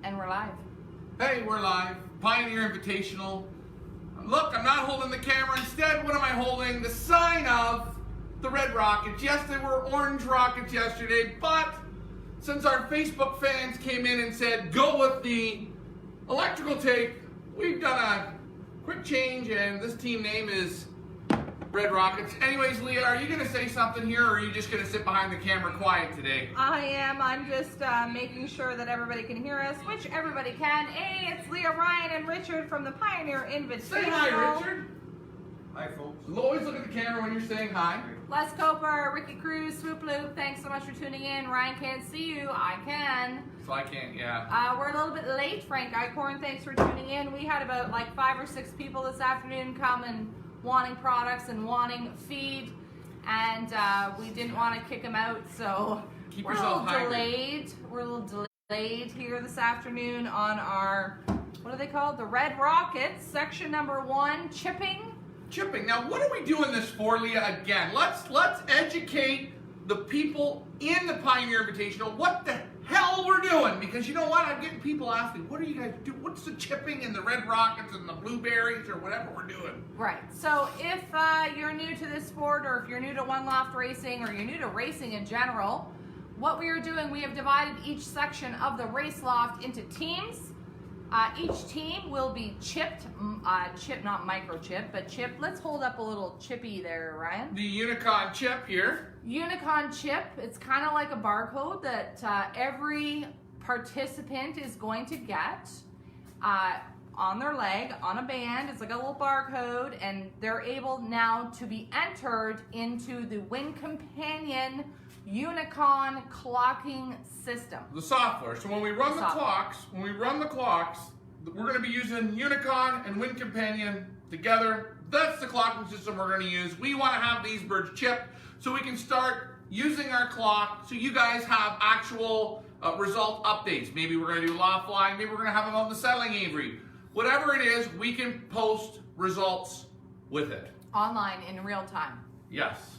And we're live. Hey, we're live. Pioneer Invitational. Look, I'm not holding the camera. Instead, what am I holding? The sign of the Red Rockets. Yes, they were orange rockets yesterday, but since our Facebook fans came in and said, go with the electrical tape, we've done a quick change, and this team name is Red Rockets. Anyways, Leah, are you going to say something here, or are you just going to sit behind the camera quiet today? I am. I'm just making sure that everybody can hear us, which everybody can. Hey, it's Leah, Ryan, and Richard from the Pioneer Invitational. Say hi, Richard. Hi, folks. Always look at the camera when you're saying hi. Les Coper, Ricky Cruz, Swoop Loop, thanks so much for tuning in. Ryan can't see you. I can. So I can't, yeah. We're a little bit late, Frank Eichhorn. Thanks for tuning in. We had about like 5 or 6 people this afternoon come and wanting products and wanting feed, and we didn't want to kick them out, so Keep we're a yourself little hungry. delayed. We're a little delayed here this afternoon on our, what are they called? The Red Rockets, section number 1, chipping. Chipping. Now, what are we doing this for, Leah? Again, let's educate the people in the Pioneer Invitational what the hell we're doing, because you know what? I'm getting people asking, what are you guys doing? What's the chipping and the Red Rockets and the blueberries or whatever we're doing? Right. So if you're new to this sport, or if you're new to One Loft Racing, or you're new to racing in general, what we are doing, we have divided each section of the race loft into teams. Each team will be chipped, not microchip, but chipped. Let's hold up a little chippy there, Ryan. The Unica Chip here. Unica Chip, it's kind of like a barcode that every participant is going to get on their leg, on a band. It's like a little barcode, and they're able now to be entered into the Win Companion Unicon clocking system. The software. So when we run the clocks, we're going to be using Unicon and Win Companion together. That's the clocking system we're going to use. We want to have these birds chipped so we can start using our clock, so you guys have actual result updates. Maybe we're going to do loft flying, maybe we're going to have them on the settling aviary. Whatever it is, we can post results with it. Online in real time. Yes.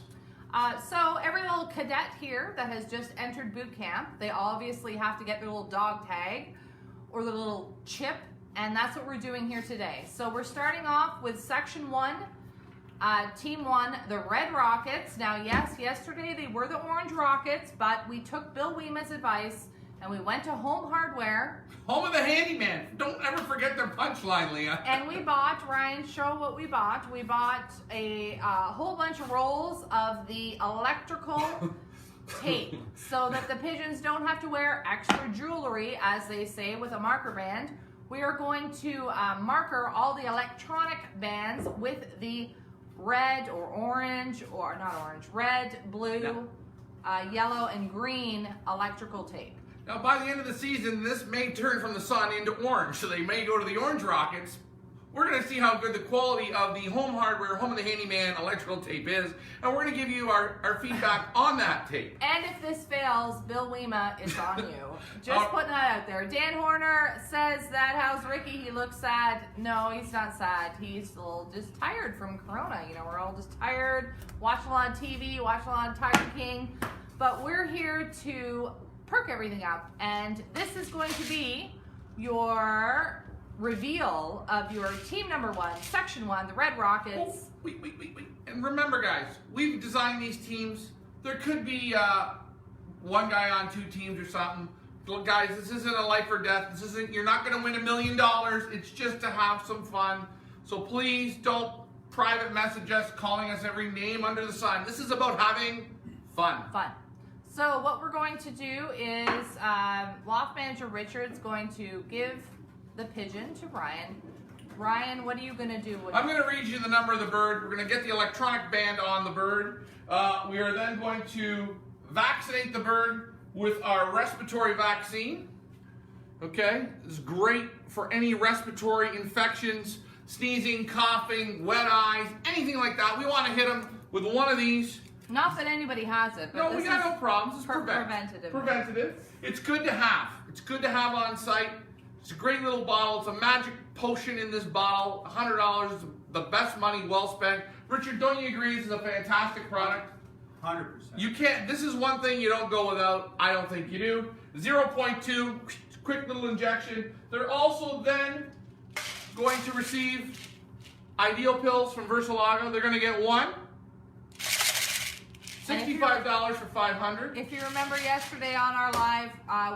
So every little cadet here that has just entered boot camp, they obviously have to get their little dog tag or the little chip, and that's what we're doing here today. So we're starting off with section 1, team 1, the Red Rockets. Now yes, yesterday they were the Orange Rockets, but we took Bill Wiema's advice and we went to Home Hardware. Home of the handyman. Don't ever forget their punchline, Leah. And we bought, Ryan, show what we bought. We bought a whole bunch of rolls of the electrical tape so that the pigeons don't have to wear extra jewelry, as they say, with a marker band. We are going to marker all the electronic bands with the red or orange, or not orange, red, blue, yellow, and green electrical tape. Now, by the end of the season, this may turn from the sun into orange, so they may go to the Orange Rockets. We're going to see how good the quality of the Home Hardware, Home of the Handyman electrical tape is, and we're going to give you our feedback on that tape. And if this fails, Bill Wiema is on you. Just putting that out there. Dan Horner says that, how's Ricky? He looks sad. No, he's not sad. He's a little just tired from Corona. You know, we're all just tired, watching a lot of TV, watching a lot of Tiger King. But we're here to perk everything up, and this is going to be your reveal of your team number 1, section 1, the Red Rockets. Oh, wait. And remember, guys, we've designed these teams. There could be one guy on 2 teams or something. Look, guys, this isn't a life or death. This isn't, you're not going to win $1 million. It's just to have some fun. So please don't private message us, calling us every name under the sun. This is about having fun. So what we're going to do is Loft Manager Richard's going to give the pigeon to Ryan. Ryan, what are you going to do with it? I'm going to read you the number of the bird. We're going to get the electronic band on the bird. We are then going to vaccinate the bird with our respiratory vaccine. Okay? This is great for any respiratory infections, sneezing, coughing, wet eyes, anything like that. We want to hit them with one of these. Not that anybody has it, but no, we got no problems. It's preventative. Preventative. It's good to have. It's good to have on site. It's a great little bottle. It's a magic potion in this bottle. $100 is the best money well spent. Richard, don't you agree this is a fantastic product? 100%. You can't, this is one thing you don't go without. I don't think you do. 0.2, quick little injection. They're also then going to receive Ideal pills from Versalago. They're going to get one. $65 for 500. If you remember yesterday on our live,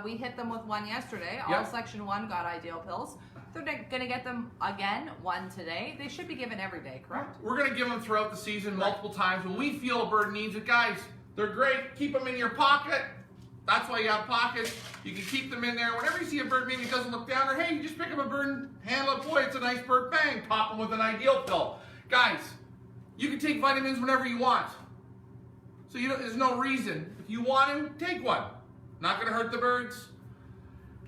we hit them with one yesterday. All section 1 got Ideal pills. They're going to get them again, one today. They should be given every day, correct? We're going to give them throughout the season multiple times. When we feel a bird needs it, guys, they're great. Keep them in your pocket. That's why you have pockets. You can keep them in there. Whenever you see a bird maybe doesn't look down, or hey, you just pick up a bird and handle it. Boy, it's a nice bird. Bang, pop them with an Ideal pill. Guys, you can take vitamins whenever you want. So there's no reason. If you want to, take one. Not going to hurt the birds.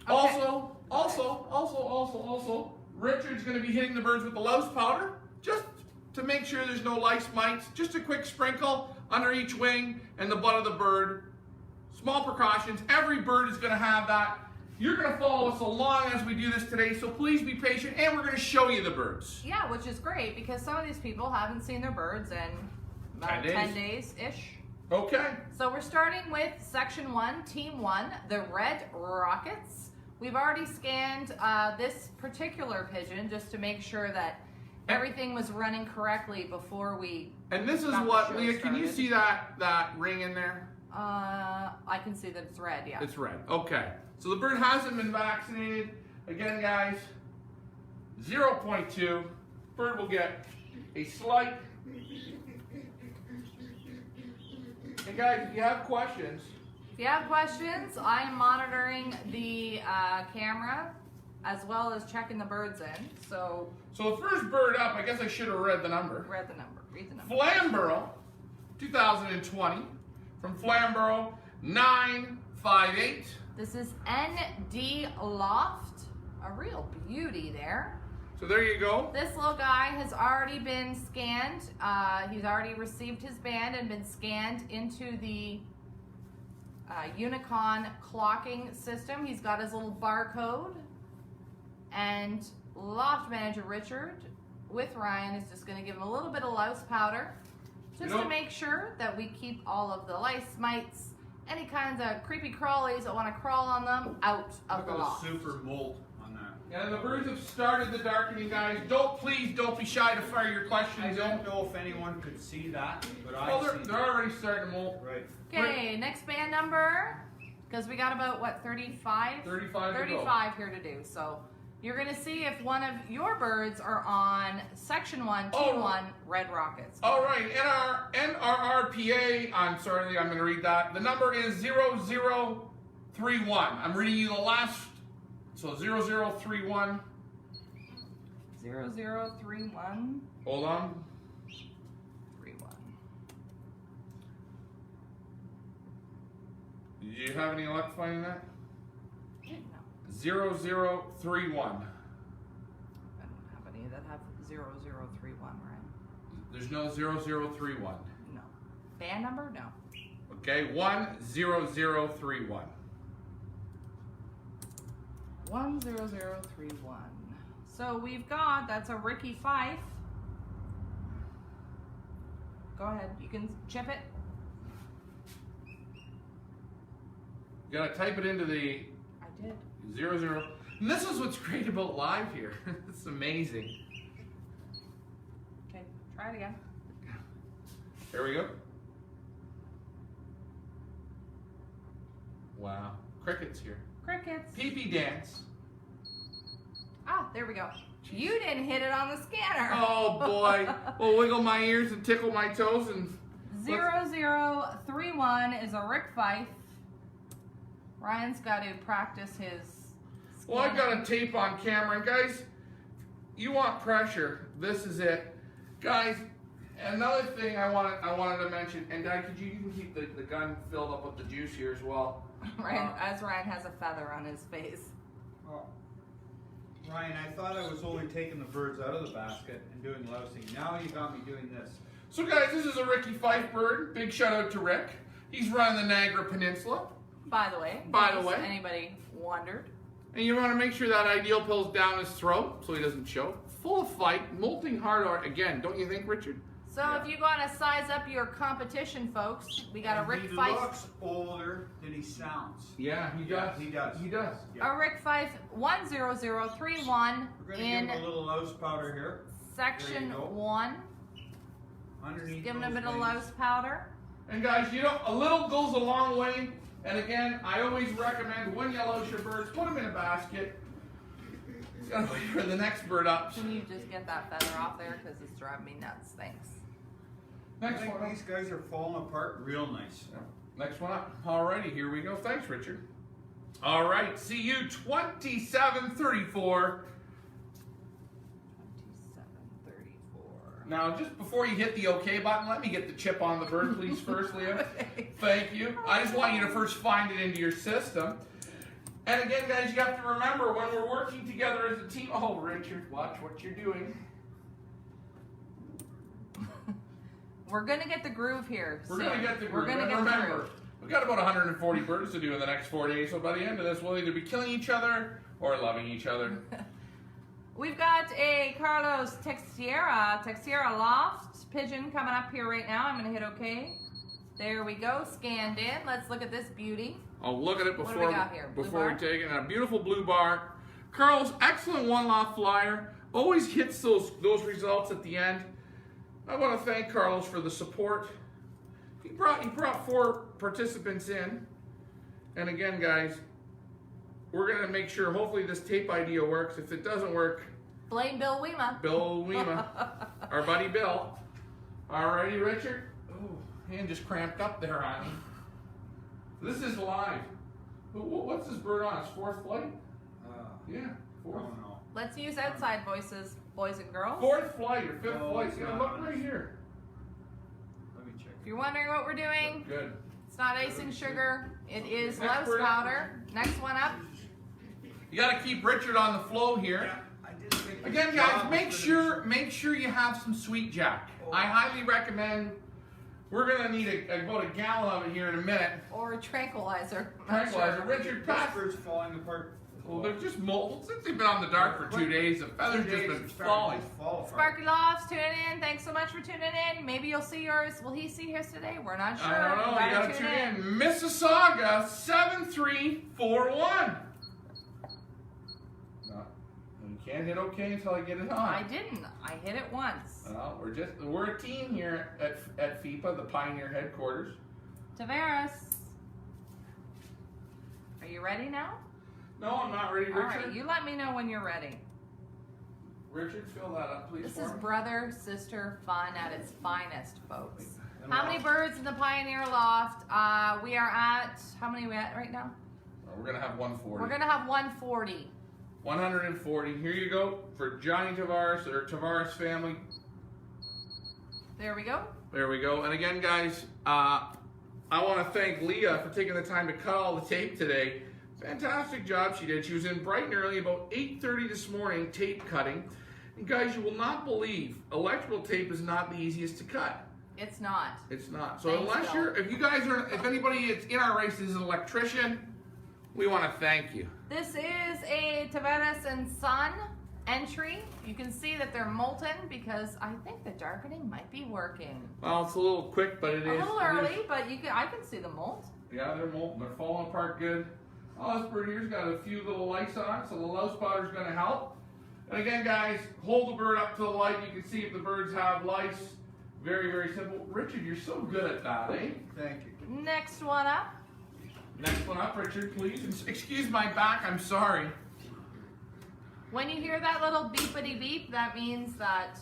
Okay. Also, Richard's going to be hitting the birds with the louse powder, just to make sure there's no lice mites. Just a quick sprinkle under each wing and the butt of the bird. Small precautions. Every bird is going to have that. You're going to follow us along as we do this today, so please be patient, and we're going to show you the birds. Yeah, which is great, because some of these people haven't seen their birds in about 10 days-ish. Okay. So we're starting with Section 1, Team 1, the Red Rockets. We've already scanned this particular pigeon just to make sure that everything was running correctly before we. And this is what, Leah, can you see that ring in there? I can see that it's red, yeah. It's red, okay. So the bird hasn't been vaccinated. Again, guys, 0.2. Bird will get a slight. And guys, if you have questions. If you have questions, I am monitoring the camera as well as checking the birds in. So the first bird up, I guess I should have read the number. Read the number. Read the number. Flamborough, 2020. From Flamborough, 958. This is ND Loft. A real beauty there. So there you go. This little guy has already been scanned. He's already received his band and been scanned into the Unica clocking system. He's got his little barcode. And Loft Manager Richard with Ryan is just going to give him a little bit of louse powder just to make sure that we keep all of the lice, mites, any kinds of creepy crawlies that want to crawl on them out of the loft. Super molt on that. Yeah, the birds have started the darkening, guys. Please don't be shy to fire your questions. I don't know if anyone could see that, but they're already starting to molt. Right. Okay, next band number, because we got about, what, 35? 35 here to do. So you're going to see if one of your birds are on Section 1, Team 1, Red Rockets. All right, NRRPA, I'm sorry, I'm going to read that. The number is 0031. I'm reading you the last, so 0031. 0031. Hold on. 31. Did you have any luck finding that? No. 0031. I don't have any that have 0031, right? There's no 0031. No. Band number? No. Okay, 10031. 10031. So we've got, that's a Ricky Fife. Go ahead, you can chip it. You gotta type it into the I did. 00. And this is what's great about live here. It's amazing. Okay, try it again. There we go. Wow. Crickets here. Crickets. Pee-pee dance. Ah, there we go. You didn't hit it on the scanner. Oh boy. Well, wiggle my ears and tickle my toes and 0031 is a Rick Fife. Ryan's got to practice his scanning. Well, I've got a tape on camera, and guys, you want pressure. This is it. Guys, another thing I wanted to mention, and Dad, could you can keep the gun filled up with the juice here as well. Ryan has a feather on his face. Oh. Ryan, I thought I was only taking the birds out of the basket and doing lousing. Now you got me doing this. So guys, this is a Ricky Fife bird. Big shout out to Rick. He's running the Niagara Peninsula. By the way. Anybody wondered. And you want to make sure that Ideal pill's down his throat so he doesn't choke. Full of fight, molting hard. Again, don't you think, Richard? So if you want to size up your competition, folks, we got a Rick He Fife. looks older than he sounds. Yeah, he Yeah, does. he does. He does. Yeah. A Rick Fife 10031 We're going to in give him a little louse powder here. section There you go. 1. Underneath Give him a those bit of wings. louse powder. And guys, you know, a little goes a long way. And again, I always recommend when you louse your birds, put them in a basket. You gotta wait for the next bird up. Can you just get that feather off there? Because it's driving me nuts. Thanks. I Next think one. these guys are falling apart real nice. Next one up. Alrighty, here we go. Thanks, Richard. All right, CU 2734. 2734. Now, just before you hit the OK button, let me get the chip on the bird, please, first, Leah. Thank you. I just want you to first find it into your system. And again, guys, you have to remember when we're working together as a team. Oh, Richard, watch what you're doing. We're gonna get the groove here. We're soon. going to get the We're group. gonna And get the remember, groove. we've got about 140 birds to do in the next 4 days. So by the end of this, we'll either be killing each other or loving each other. We've got a Carlos Texiera Loft pigeon coming up here right now. I'm gonna hit OK. There we go, scanned in. Let's look at this beauty. I'll look at it What do before we got here? Blue before we bar? take it. A beautiful blue bar. Carl's excellent one loft flyer. Always hits those results at the end. I want to thank Carlos for the support. He brought 4 participants in. And again, guys, we're gonna make sure hopefully this tape idea works. If it doesn't work, Blame Bill Wema. Bill Wema, our buddy Bill. Alrighty, Richard. Oh, hand just cramped up there on me. This is live. What's this bird on? It's 4th flight? Yeah, 4th. Oh no. Let's use outside voices, boys and girls. 4th flight or 5th Oh, flight. Yeah, look gosh. right here. Let me check. If you're wondering what we're doing, Good. it's not icing sugar. It is Next louse bird up. powder. Next one up. You got to keep Richard on the flow here. Yeah, I did think Again, this guys, job make was sure you have some Sweet Jack. I highly recommend. We're gonna need about a gallon of it here in a minute. Or a tranquilizer. I'm not Tranquilizer. sure. Richard, This pass. bird's falling apart. Well, they're just mold. Since they've been on the dark for 2 days, the feathers just been falling. Sparky Lofts, tuning in. Thanks so much for tuning in. Maybe you'll see yours. Will he see his today? We're not sure. I don't know. You gotta tune in. Mississauga 7341. No, you can't hit OK until I get it on. I didn't. I hit it once. Well, we're a team here at FIPA, the Pioneer headquarters. Tavares. Are you ready now? No, I'm not ready, All Richard. right, you let me know when you're ready. Richard, fill that up, please. This for is me. brother-sister fun at its finest, folks. And How many birds in the Pioneer Loft? We are at, how many are we at right now? We're gonna have 140. We're gonna have 140. 140. Here you go for Johnny Tavares or Tavares family. There we go. There we go. And again, guys, I want to thank Leah for taking the time to cut all the tape today. Fantastic job she did. She was in bright and early, about 8:30 this morning, tape cutting. And guys, you will not believe electrical tape is not the easiest to cut. It's not. It's not. So Thanks, unless Bill. if anybody that's in our race is an electrician, we want to thank you. This is a Tavares and Son entry. You can see that they're molten because I think the darkening might be working. Well, it's a little quick, but it is. A little it is- early, but I can see the molt. Yeah, they're molten. They're falling apart good. Oh, this bird here's got a few little lights on, so the louse powder's going to help. And again, guys, hold the bird up to the light. You can see if the birds have lice. Very, very simple. Richard, you're so good at that, eh? Thank you. Next one up. Next one up, Richard, please. Excuse my back, I'm sorry. When you hear that little beepity beep, that means that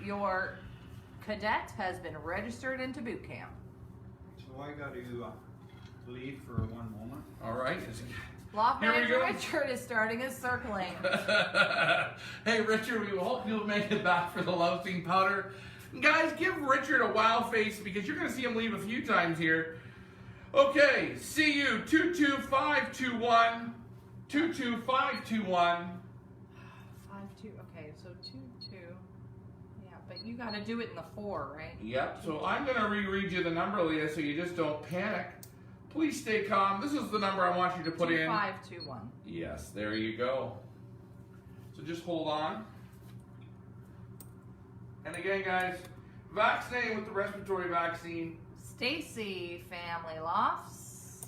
your cadet has been registered into boot camp. So I got to leave for one moment. All right. Loft Here we Manager go. Richard is starting his circling. Hey, Richard, we hope you'll make it back for the lousing powder. Guys, give Richard a wild face because you're going to see him leave a few times here. Okay, CU 22521. 22521. 5-2. Okay, so 2-2. Yeah, but you got to do it in the 4, right? Yep, so I'm going to reread you the number, Leah, so you just don't panic. Please stay calm. This is the number I want you to put in. 2521. Yes, there you go. So just hold on. And again, guys, vaccinated with the respiratory vaccine. Stacy Family Lofts.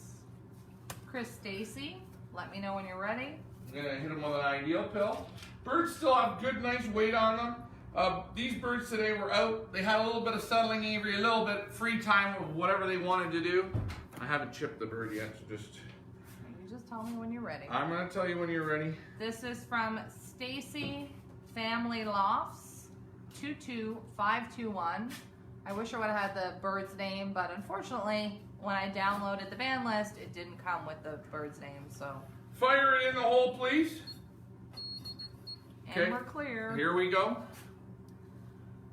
Chris Stacy, let me know when you're ready. I'm gonna hit them with an ideal pill. Birds still have good, nice weight on them. These birds today were out. They had a little bit of settling, Avery, a little bit free time of whatever they wanted to do. I haven't chipped the bird yet, so just. You just tell me when you're ready. I'm gonna tell you when you're ready. This is from Stacy Family Lofts, 22521. I wish I would have had the bird's name, but unfortunately, when I downloaded the ban list, it didn't come with the bird's name, so. Fire it in the hole, please. And we're clear. Here we go.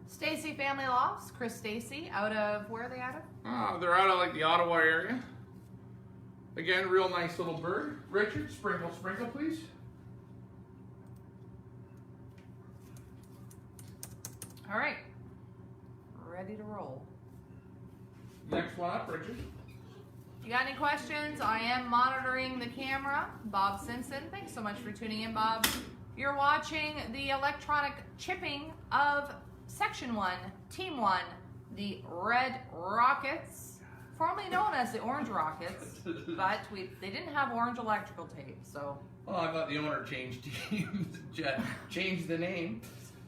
Stacy Family Lofts, Chris Stacy, out of, where are they out of? They're out of like the Ottawa area. Again, real nice little bird. Richard, sprinkle, please. All right, ready to roll. Next one up, Richard. You got any questions? I am monitoring the camera. Bob Simpson, thanks so much for tuning in, Bob. You're watching the electronic chipping of Section 1, Team 1, the Red Rockets, formerly known as the Orange Rockets, but they didn't have orange electrical tape, so. Well, I thought the owner changed teams, changed the name.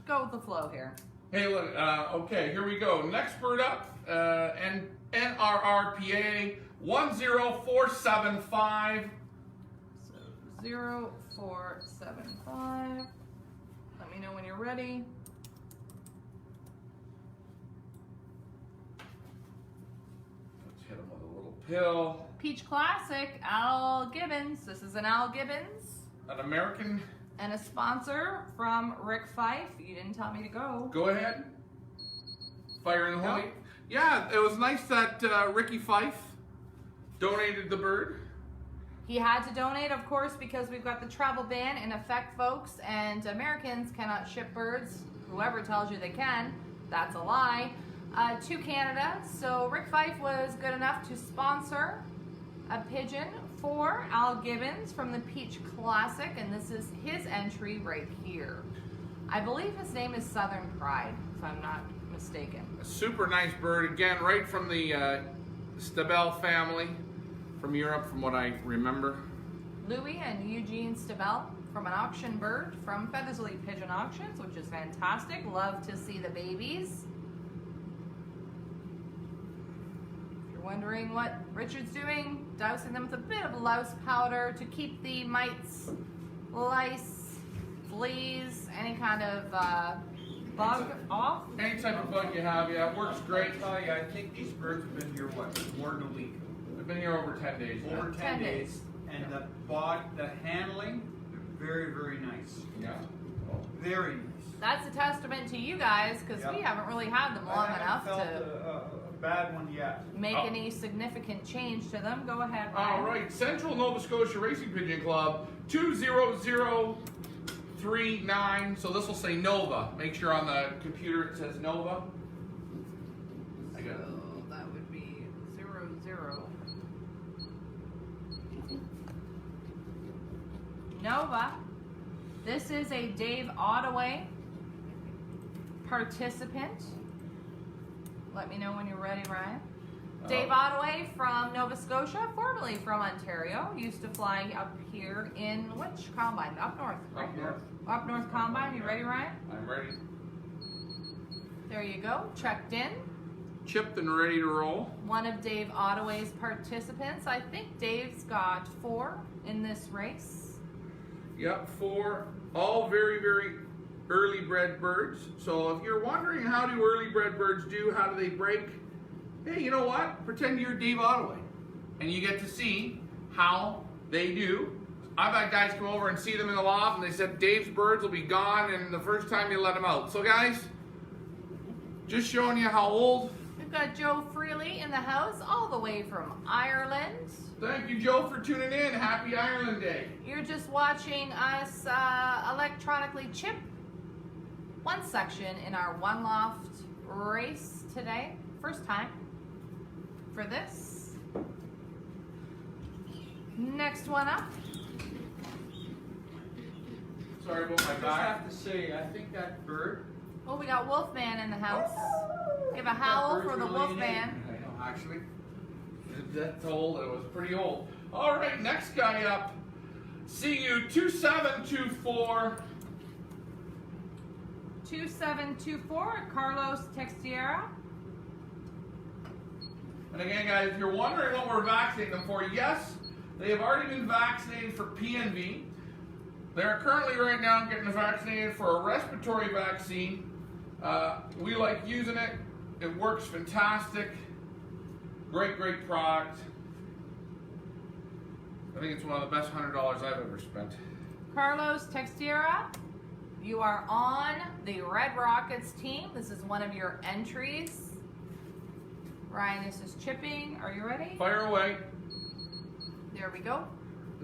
Go with the flow here. Hey, look, okay, here we go. Next bird up, NRRPA 10475. So 0475. Let me know when you're ready. Let's hit him with a little pill. Peach Classic, Al Gibbons. This is an Al Gibbons. An American. And a sponsor from Rick Fife. You didn't tell me to go. Go ahead. Fire in the hole. Yeah, it was nice that Ricky Fife donated the bird. He had to donate, of course, because we've got the travel ban in effect, folks, and Americans cannot ship birds. Whoever tells you they can, that's a lie, to Canada. So Rick Fife was good enough to sponsor a pigeon for Al Gibbons from the Peach Classic, and this is his entry right here. I believe his name is Southern Pride, if I'm not mistaken. A super nice bird, again, right from the Stabell family from Europe, from what I remember. Louis and Eugene Stabell from an auction bird from Feathersley Pigeon Auctions, which is fantastic. Love to see the babies. If you're wondering what Richard's doing, dousing them with a bit of louse powder to keep the mites, lice, fleas, any kind of bug off. Any type of bug you have, yeah, it works great. I tell you, I think these birds have been here, what, more than a week? I've been here over 10 days. Over 10 days. And the handling, very, very nice. Yeah. Very nice. That's a testament to you guys, because we haven't really had them long enough I haven't to felt a bad one yet. make any significant change to them. Go ahead, Ryan. All right, Central Nova Scotia Racing Pigeon Club, 20039. So this will say Nova. Make sure on the computer it says Nova. I got it. So that would be 00. Nova. This is a Dave Ottaway participant. Let me know when you're ready, Ryan. Dave Ottaway from Nova Scotia, formerly from Ontario, used to fly up here in which combine? Up north. Up north. Up north combine. You ready, Ryan? I'm ready. There you go. Checked in. Chipped and ready to roll. One of Dave Ottaway's participants. I think Dave's got 4 in this race. Yep, 4. All very, very early bred birds. So if you're wondering how do early bred birds do, how do they break? Hey, you know what? Pretend you're Dave Ottaway, and you get to see how they do. I've had guys come over and see them in the loft, and they said Dave's birds will be gone and the first time you let them out. So guys, just showing you how old. We've got Joe Freely in the house, all the way from Ireland. Thank you, Joe, for tuning in. Happy Ireland Day. You're just watching us electronically chip one section in our one loft race today. First time for this. Next one up. Sorry about my I just back. have to say, I think that bird, Oh, we got Wolfman in the house. Give a howl for the Wolfman. I know, actually. That's old. It was pretty old. All right, next guy up. CU 2724. 2724, Carlos Textera. And again, guys, if you're wondering what we're vaccinating them for, yes, they have already been vaccinated for PNV. They're currently right now getting vaccinated for a respiratory vaccine. We like using it. It works fantastic. Great product. I think it's one of the best $100 I've ever spent. Carlos Textera, you are on the Red Rockets team. This is one of your entries. Ryan is just chipping. Are you ready? Fire away. There we go.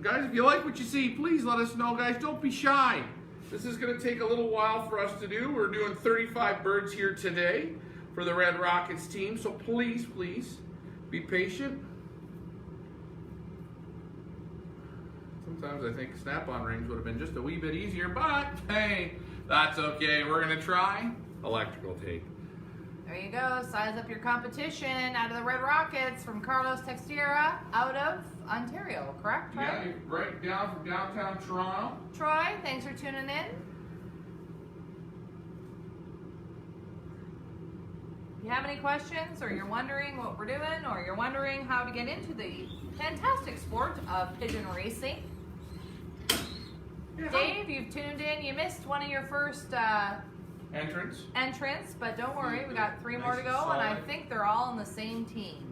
Guys, if you like what you see, please let us know, guys. Don't be shy. This is going to take a little while for us to do. We're doing 35 birds here today for the Red Rockets team, so please be patient. Sometimes I think snap-on rings would have been just a wee bit easier, but hey, that's okay. We're going to try electrical tape. There you go. Size up your competition out of the Red Rockets from Carlos Textera out of Ontario, correct? Troy? Yeah, right down from downtown Toronto. Troy, thanks for tuning in. If you have any questions, or you're wondering what we're doing, or you're wondering how to get into the fantastic sport of pigeon racing, Yeah. Dave, you've tuned in. You missed one of your first entrance, but don't worry, we got 3 more to go, and I think they're all on the same team.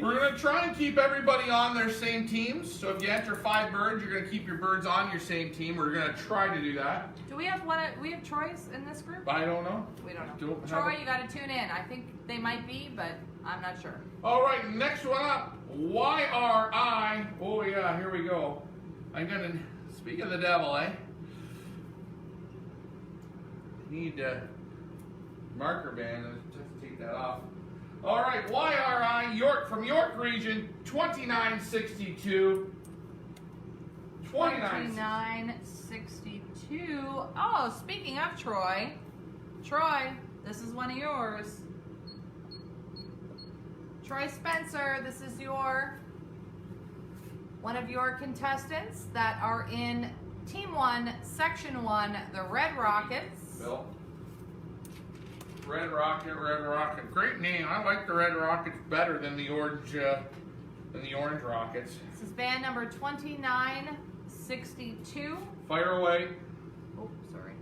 We're going to try and keep everybody on their same teams. So if you enter 5 birds, you're going to keep your birds on your same team. We're going to try to do that. Do we have one? We have Troy's in this group? I don't know. We don't know. Troy, you got to tune in. I think they might be, but I'm not sure. All right, next one up. YRI. Oh yeah, here we go. I'm going to speak of the devil, eh? Need marker band. Just take that off. All right, YRI York from York region, 2962. 2962. Oh, speaking of Troy, this is one of yours. Troy Spencer, this is one of your contestants that are in Team 1, Section 1, the Red Rockets. Bill. Red Rocket. Great name. I like the Red Rockets better than the Orange Rockets. This is band number 2962. Fire away. Oh, sorry.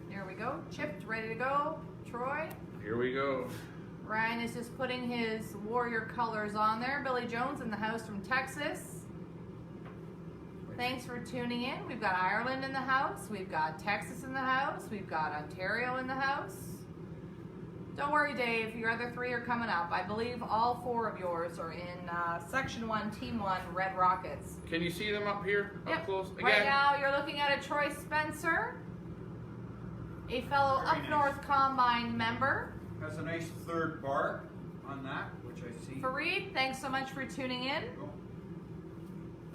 There we go. Chipped, ready to go. Troy. Here we go. Ryan is just putting his Warrior colors on there. Billy Jones in the house from Texas. Thanks for tuning in. We've got Ireland in the house. We've got Texas in the house. We've got Ontario in the house. Don't worry, Dave. Your other 3 are coming up. I believe all 4 of yours are in Section 1, Team 1, Red Rockets. Can you see them up here? Yep. Up close? Again. Right now, you're looking at a Troy Spencer, a fellow Up North Combine member. Has a nice 3rd bar on that, which I see. Fareed, thanks so much for tuning in.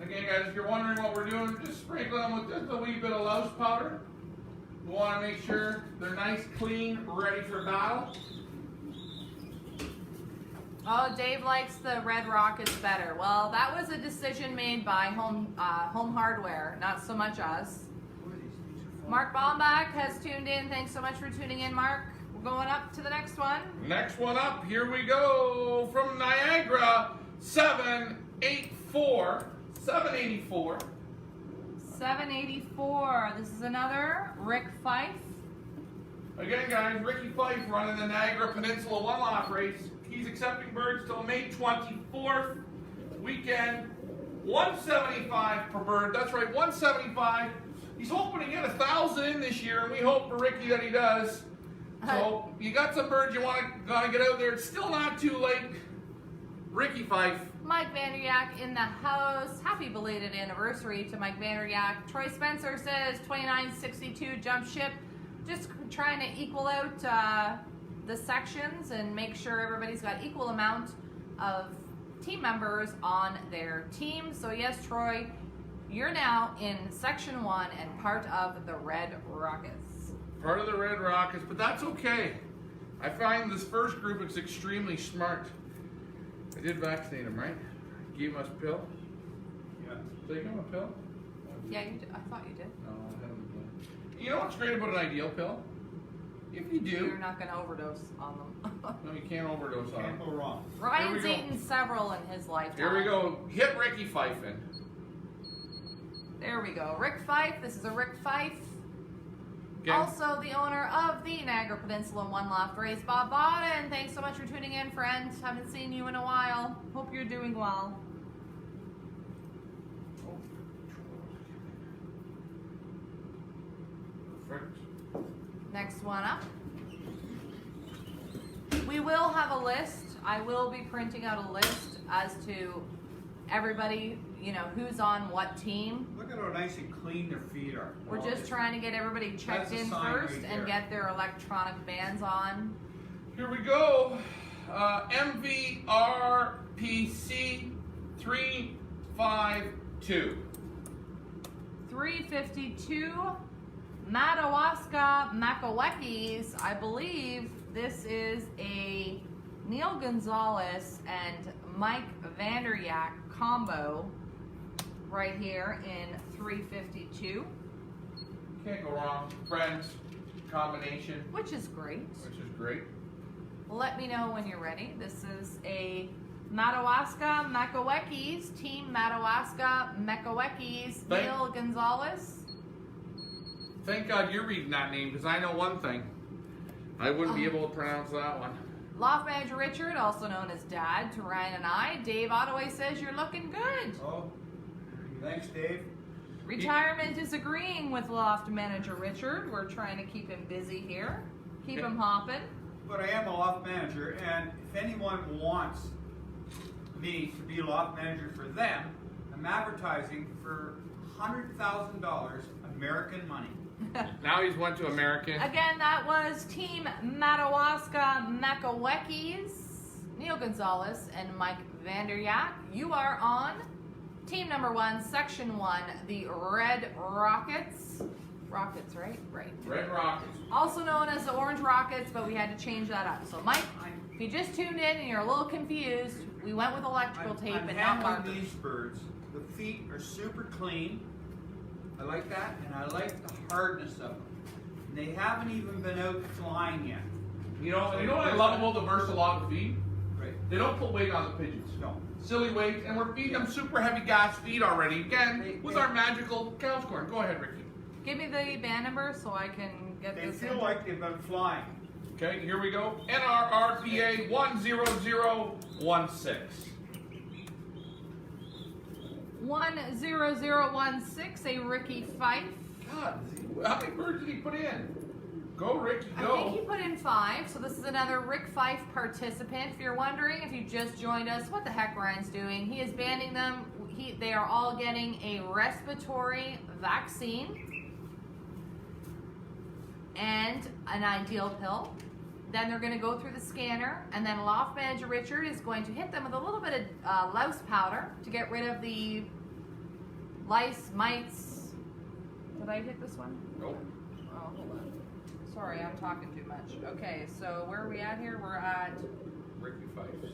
Again, guys, if you're wondering what we're doing, just sprinkle them with just a wee bit of louse powder. We want to make sure they're nice, clean, ready for battle. Oh, Dave likes the Red Rockets better. Well, that was a decision made by Home Hardware, not so much us. Mark Baumbach has tuned in. Thanks so much for tuning in, Mark. We're going up to the next one. Next one up, here we go. From Niagara, 784. 784. This is another Rick Fife. Again, guys, Ricky Fife running the Niagara Peninsula one-off race. He's accepting birds till May 24th weekend. 175 per bird. That's right, 175. He's hoping to get 1,000 in this year, and we hope for Ricky that he does. So you got some birds you want to get out there. It's still not too late. Ricky Fife. Mike Vanderyak in the house. Happy belated anniversary to Mike Vanderyak. Troy Spencer says 2962 jump ship. Just trying to equal out the sections and make sure everybody's got equal amount of team members on their team. So yes, Troy, you're now in Section 1 and part of the Red Rockets. Part of the Red Rockets, but that's okay. I find this first group is extremely smart. I did vaccinate him, right? Gave him a pill. Yeah. Did I give him a pill? Yeah, you did. I thought you did. No, I haven't. You know what's great about an ideal pill? If you do, You're not going to overdose on them. no, you can't overdose on Can't it. go wrong. Ryan's Here we go. eaten several in his lifetime. Here we go. Hit Ricky Fife in. There we go. Rick Fife. This is a Rick Fife. Again, Also the owner of the Niagara Peninsula One Loft Race, Bob Bodden. Thanks so much for tuning in, friends. Haven't seen you in a while. Hope you're doing well. perfect. Next one up. We will have a list. I will be printing out a list as to everybody, you know, who's on what team. Look at how nice and clean their feet are. We're just trying to get everybody checked That's a in sign first right and there. get their electronic bands on. Here we go. MVRPC 352. 352 Madawaska Makawekis. I believe this is a Neil Gonzalez and Mike Vanderyak combo right here in 352, Can't go wrong. Friends combination, which is great. which is great. Let me know when you're ready. This is a Madawaska Makawekis, Team Madawaska Makawekis, Thank- Neil Gonzalez. Thank God you're reading that name because I know one thing. I wouldn't be able to pronounce that one. Loft Manager Richard, also known as Dad to Ryan and I. Dave Ottaway says you're looking good. Oh, thanks, Dave. Retirement is agreeing with Loft Manager Richard. We're trying to keep him busy here. Keep him hopping. But I am a loft manager, and if anyone wants me to be a loft manager for them, I'm advertising for $100,000 American money. Now he's went to American. Again, that was Team Madawaska Makawekis, Neil Gonzalez and Mike Vanderyak. You are on team number 1, section 1, the Red Rockets. Rockets, right? Right. Red Rockets. Also known as the Orange Rockets, but we had to change that up. So, Mike, if you just tuned in and you're a little confused, we went with electrical tape I'm and not handling markers. these birds. The feet are super clean. I like that, and I like the hardness of them. And they haven't even been out flying yet. You know what I love about the Versalog feed? Right. They don't put weight on the pigeons. No. Silly weight, and we're feeding them super heavy gas feed already. Again, with our magical cow's corn. Go ahead, Ricky. Give me the band number so I can get They this feel in. like they've been flying. Okay, here we go. NRRPA 10016. 10016, a Ricky Fife. God, how many birds did he put in? Go, Ricky, I go. think he put in 5, so this is another Rick Fife participant. If you're wondering, if you just joined us, what the heck Ryan's doing, he is banding them. They are all getting a respiratory vaccine and an ideal pill. Then they're going to go through the scanner, and then Loft Manager Richard is going to hit them with a little bit of louse powder to get rid of the lice, mites. Did I hit this one? Nope. Oh, hold on. Sorry, I'm talking too much. Okay, so where are we at here? We're at... Ricky Fifes.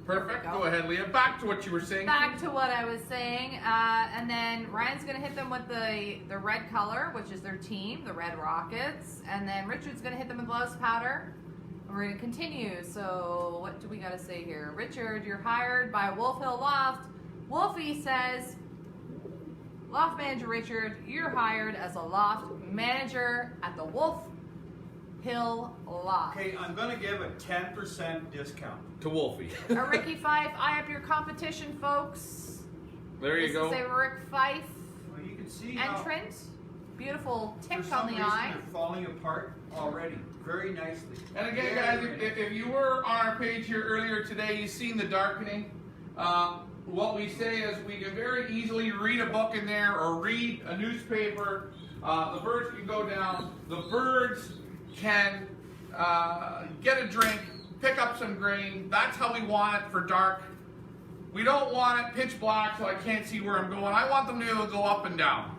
Perfect. Go. Go ahead, Leah. Back to what you were saying. Back to what I was saying, and then Ryan's going to hit them with the red color, which is their team, the Red Rockets, and then Richard's going to hit them with louse powder. We're going to continue. So what do we got to say here? Richard, you're hired by Wolf Hill Loft. Wolfie says, Loft Manager Richard, you're hired as a loft manager at the Wolf Hill Loft. Okay, I'm going to give a 10% discount. To Wolfie. A Ricky Fife, eye up your competition, folks. There you This go. is a Rick Fife Well, you can see how entrant. Beautiful for tick some on the reason eye. they're falling apart already, very nicely. And again, Very guys, nice. if you were on our page here earlier today, you've seen the darkening. What we say is we can very easily read a book in there or read a newspaper. The birds can go down. The birds can get a drink, pick up some grain. That's how we want it for dark. We don't want it pitch black so I can't see where I'm going. I want them to be able to go up and down.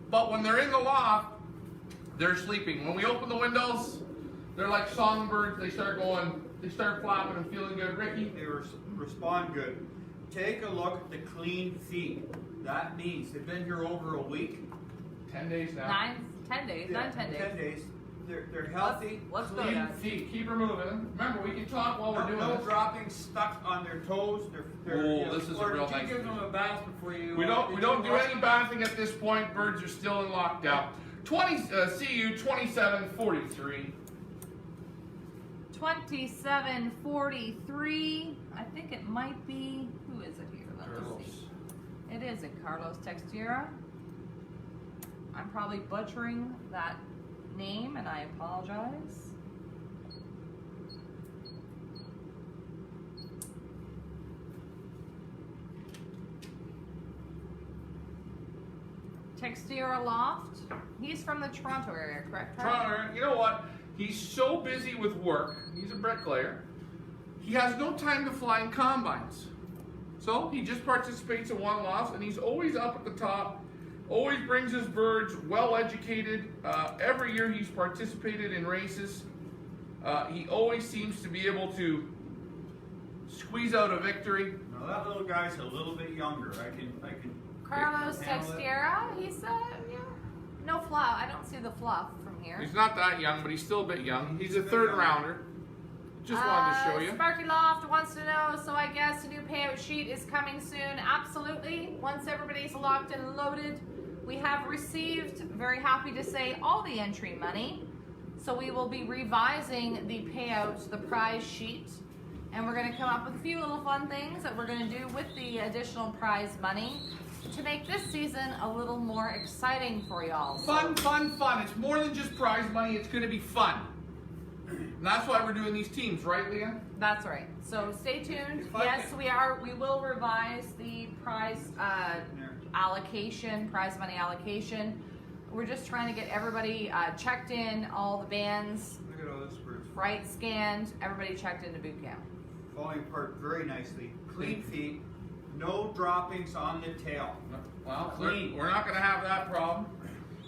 but when they're in the loft, they're sleeping. When we open the windows, they're like songbirds. They start flapping and feeling good. Ricky? They respond good. Take a look at the clean feet. That means they've been here over a week. 10 days now. 10 days. Yeah, 10 days. 10 days. They're healthy. Let's go, Clean guys. feet. Keep removing them. Remember, we can talk while we're doing No this. droppings stuck on their toes. This is a real Or did nice you give them a bath before you? We don't do any bathing at this point. Birds are still in lockdown. CU 2743. 2743. I think it might be. Who is it here? Let me Carlos. see. It is a Carlos Textiera. I'm probably butchering that name, and I apologize. Textiera Loft. He's from the Toronto area, correct? Toronto, you know what? He's so busy with work. He's a bricklayer. He has no time to fly in combines. So he just participates in one loft, and he's always up at the top. Always brings his birds, well educated. Every year he's participated in races. He always seems to be able to squeeze out a victory. Now that little guy's a little bit younger. I can. Carlos handle it. Textiera. He's no fluff. I don't see the fluff from here. He's not that young, but he's still a bit young. He's a third rounder. Just wanted to show you. Sparky Loft wants to know, so I guess a new payout sheet is coming soon. Absolutely. Once everybody's locked and loaded, we have received, very happy to say, all the entry money. So we will be revising the payout, the prize sheet, and we're going to come up with a few little fun things that we're going to do with the additional prize money to make this season a little more exciting for y'all. Fun, fun, fun. It's more than just prize money. It's going to be fun. And that's why we're doing these teams, right, Leah? That's right. So stay tuned. If I Yes, can- we will revise the prize allocation, prize money allocation. We're just trying to get everybody checked in, all the bands, Look at all this birds. right scanned, everybody checked into boot camp. Falling apart very nicely. Clean feet. No droppings on the tail. Well, Clean. we're not going to have that problem.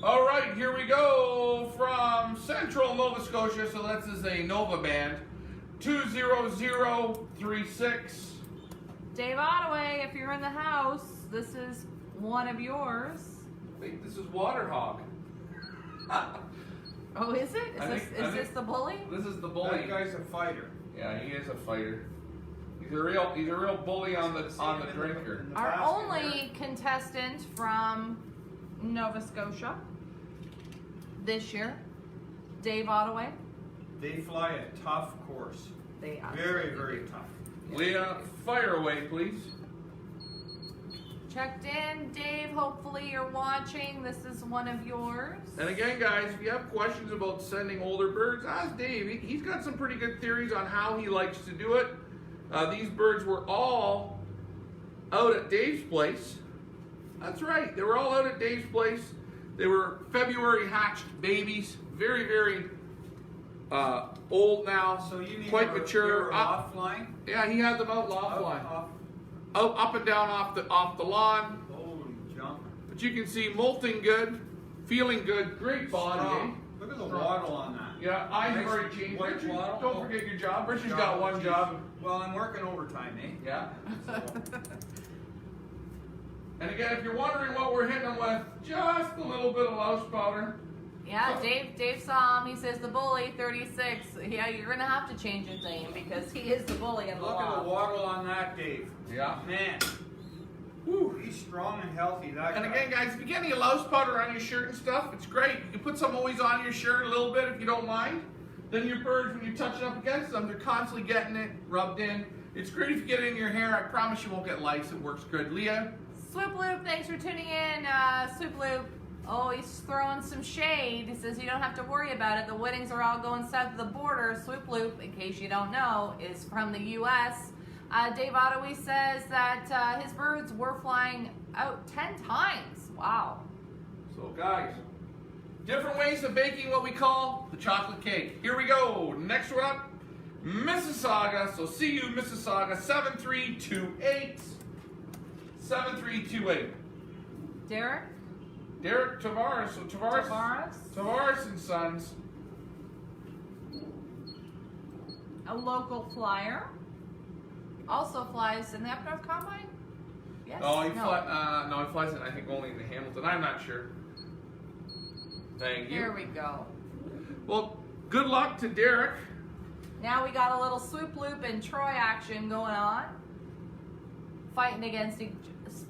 All right, here we go from Central Nova Scotia. So this is a Nova band. 20036. Dave Ottaway, if you're in the house, this is one of yours. I think this is Water Hog. Oh, is it? Is this the bully? This is the bully. That guy's a fighter. Yeah, he is a fighter. He's a real bully on the drinker. In the Our basket only contestant from Nova Scotia this year, Dave Ottaway. there. They fly a tough course. They Very, very tough. Leah, fire away, please. checked in. Dave, hopefully you're watching. This is one of yours. And again, guys, if you have questions about sending older birds, ask Dave. He's got some pretty good theories on how he likes to do it. These birds were all out at Dave's place. That's right. They were all out at Dave's place. They were February hatched babies. Very, very old now. So you mean quite they mature. were offline? Yeah, he had them out offline. Off. Up and down off the lawn. Holy jump. But you can see molting good, feeling good, great body. Eh? Strong. Look at the waddle on that. Yeah, eyes Nice have already changed. white Richard, waddle. don't forget your job. Richard's got one job. Well, I'm working overtime, eh? Yeah. And again, if you're wondering what we're hitting them with, just a little bit of louse powder. Yeah, Dave saw him. He says the bully, 36. Yeah, you're gonna have to change his name because he is the bully in the Look at the law. waddle on that, Dave. Yeah. Man. Whew, he's strong and healthy, that And guy. again, guys, if you get any louse powder on your shirt and stuff, it's great. You can put some always on your shirt a little bit if you don't mind. Then your birds, when you're touching up against them, they're constantly getting it rubbed in. It's great if you get it in your hair. I promise you won't get lice. It works good. Leah? Swoop Loop, thanks for tuning in. Swoop Loop, oh, he's throwing some shade. He says you don't have to worry about it. The weddings are all going south of the border. Swoop Loop, in case you don't know, is from the U.S. Dave Ottaway says that his birds were flying out 10 times. Wow. So, guys, different ways of baking what we call the chocolate cake. Here we go. Next one up, Mississauga. So, see you, Mississauga, 7328. 7328. Derek? Derek Tavares. So Tavares and Sons. A local flyer. Also flies in the Up North Combine? Yes? Oh, he flies it, I think, only in the Hamilton. I'm not sure. Thank you. There we go. Well, good luck to Derek. Now we got a little swoop loop and Troy action going on. Fighting against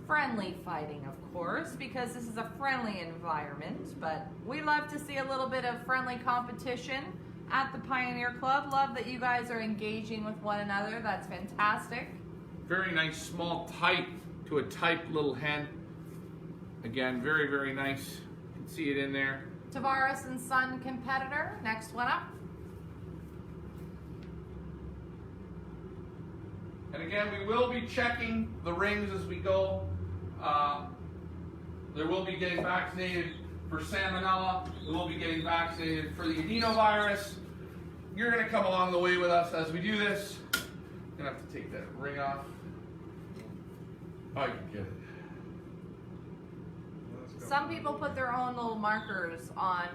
friendly fighting, of course, because this is a friendly environment. But we love to see a little bit of friendly competition at the Pioneer Club. Love that you guys are engaging with one another. That's fantastic. Very nice small type to a type little hen. Again, very, very nice. You can see it in there. Tavares and Son competitor. Next one up. And again, we will be checking the rings as we go. There will be getting vaccinated for salmonella. We will be getting vaccinated for the adenovirus. You're going to come along the way with us as we do this. I'm going to have to take that ring off. Oh, you can get it. Some people put their own little markers on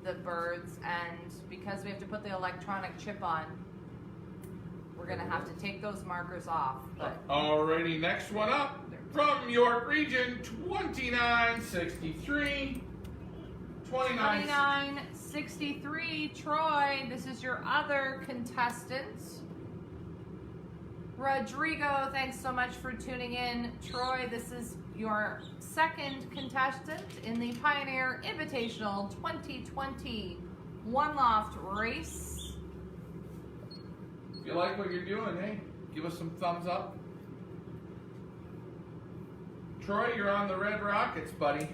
the birds, and because we have to put the electronic chip on, we're going to have to take those markers off. But Alrighty, next one up from York Region, 2963. 2963, Troy, this is your other contestant. Rodrigo, thanks so much for tuning in. Troy, this is your second contestant in the Pioneer Invitational 2020 One Loft race. If you like what you're doing, hey, give us some thumbs up. Troy, you're on the Red Rockets, buddy.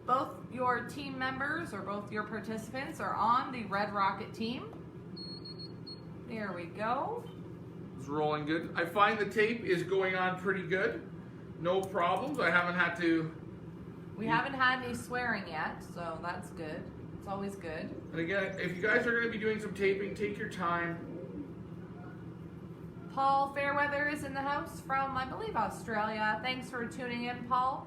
Both your team members, or both your participants, are on the Red Rocket team. There we go. It's rolling good. I find the tape is going on pretty good. No problems. I haven't had to... We haven't had any swearing yet, so that's good. It's always good. And again, if you guys are going to be doing some taping, take your time. Paul Fairweather is in the house from, I believe, Australia. Thanks for tuning in, Paul.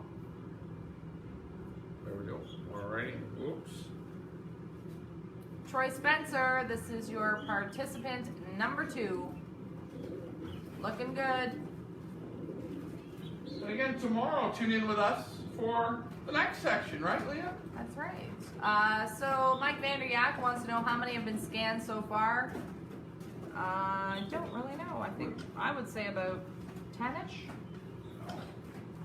There we go. Alrighty. Oops. Troy Spencer, this is your participant number 2. Looking good. And again, tomorrow, tune in with us for the next section, right, Leah? That's right. So Mike Vanderyak wants to know how many have been scanned so far. I don't really know. I would say about 10-ish. A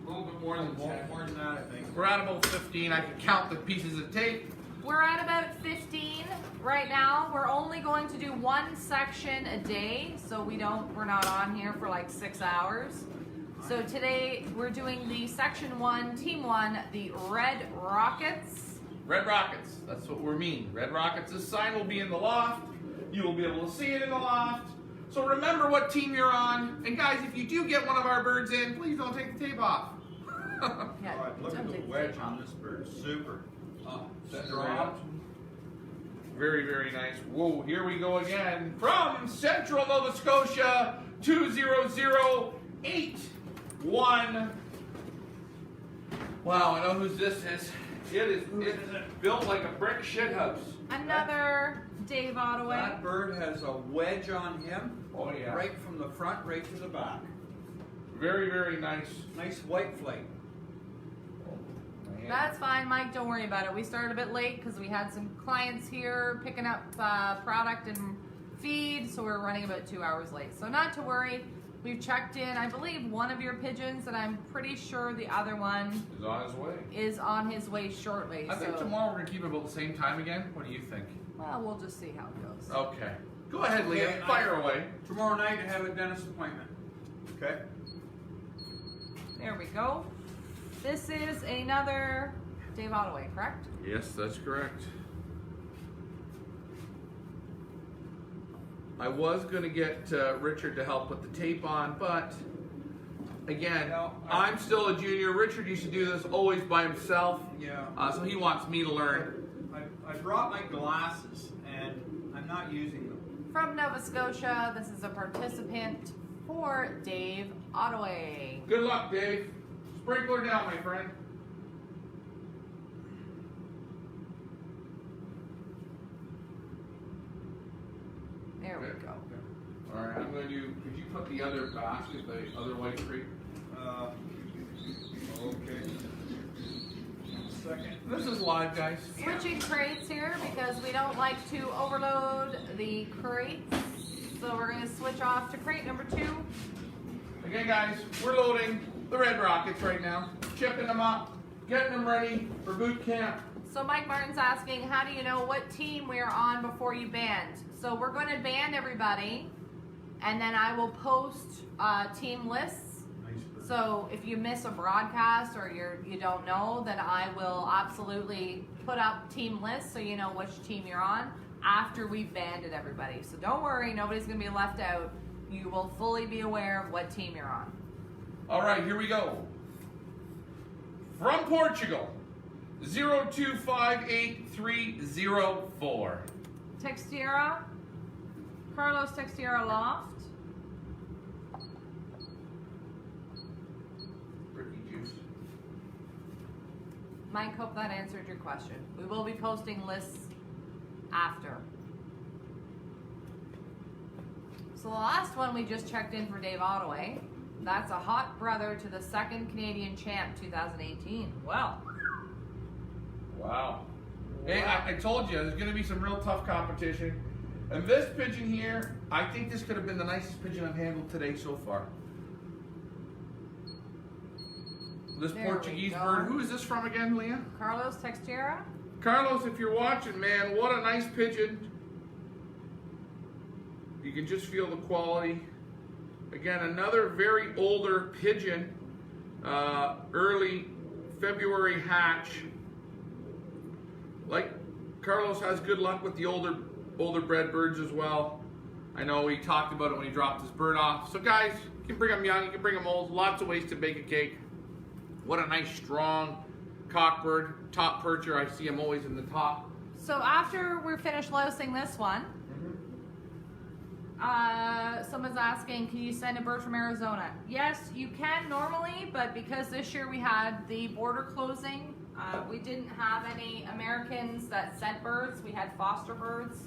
little bit more than 10. More than that, I think. We're at about 15. I can count the pieces of tape. We're at about 15 right now. We're only going to do one section a day, so we're not on here for like 6 hours. So today we're doing the section 1, team 1, the Red Rockets. Red Rockets, that's what we mean. Red Rockets, this sign will be in the loft. You will be able to see it in the loft. So remember what team you're on. And guys, if you do get one of our birds in, please don't take the tape off. Yeah, All right, look at the wedge on this bird. Super. Set right up. Very, very nice. Whoa, here we go again. From Central Nova Scotia, 20081. Wow, I know whose this is. It's built like a brick shit house. Another Dave Ottaway. That bird has a wedge on him. Oh, yeah. Right from the front, right to the back. Very, very nice. Nice white flake. That's fine, Mike. Don't worry about it. We started a bit late because we had some clients here picking up product and feed, so we're running about 2 hours late. So not to worry. We've checked in, I believe, one of your pigeons, and I'm pretty sure the other one Is on his way. is on his way shortly. I think tomorrow we're going to keep it about the same time again. What do you think? Well, we'll just see how it goes. Okay. Go ahead, Leah. Okay, Fire away. Tomorrow night I have a dentist appointment. Okay? There we go. This is another Dave Ottaway, correct? Yes, that's correct. I was going to get Richard to help put the tape on, but again, I'm still a junior. Richard used to do this always by himself. Yeah. So he wants me to learn. I brought my glasses and I'm not using them. From Nova Scotia, this is a participant for Dave Ottaway. Good luck, Dave. Sprinkler down, my friend. There we go. All right, I'm going to do, could you put the other basket, the other white crate? Okay. Second. This is live, guys. Switching crates here because we don't like to overload the crates. So we're going to switch off to crate number 2. Again, guys, we're loading the Red Rockets right now, chipping them up, getting them ready for boot camp. So Mike Martin's asking, how do you know what team we are on before you band? So we're going to band everybody, and then I will post team lists. So if you miss a broadcast or you don't know, then I will absolutely put up team lists so you know which team you're on after we've banded everybody. So don't worry, nobody's going to be left out. You will fully be aware of what team you're on. All right, here we go. From Portugal, 0258304. Textiera, Carlos Textiera Loft. Ricky Juice. Mike, hope that answered your question. We will be posting lists after. So the last one we just checked in for Dave Ottaway. That's a hot brother to the 2nd Canadian champ 2018. Well. Wow. Hey, I told you, there's going to be some real tough competition. And this pigeon here, I think this could have been the nicest pigeon I've handled today so far. This There Portuguese we go. bird, who is this from again, Leah? Carlos Textiera. Carlos, if you're watching, man, what a nice pigeon. You can just feel the quality. Again, another very older pigeon, early February hatch. Like Carlos has good luck with the older bred birds as well. I know he talked about it when he dropped his bird off. So guys, you can bring them young, you can bring them old. Lots of ways to bake a cake. What a nice strong cockbird, top percher. I see him always in the top. So after we're finished lousing this one, someone's asking, can you send a bird from Arizona? Yes, you can normally, but because this year we had the border closing, we didn't have any Americans that sent birds. We had foster birds,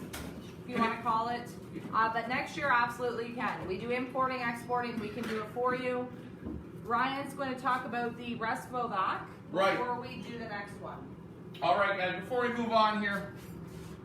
if you want to call it. But next year, absolutely you can. We do importing, exporting. We can do it for you. Ryan's going to talk about the Respiratory Vaccine before we do the next one. All right, guys, before we move on here,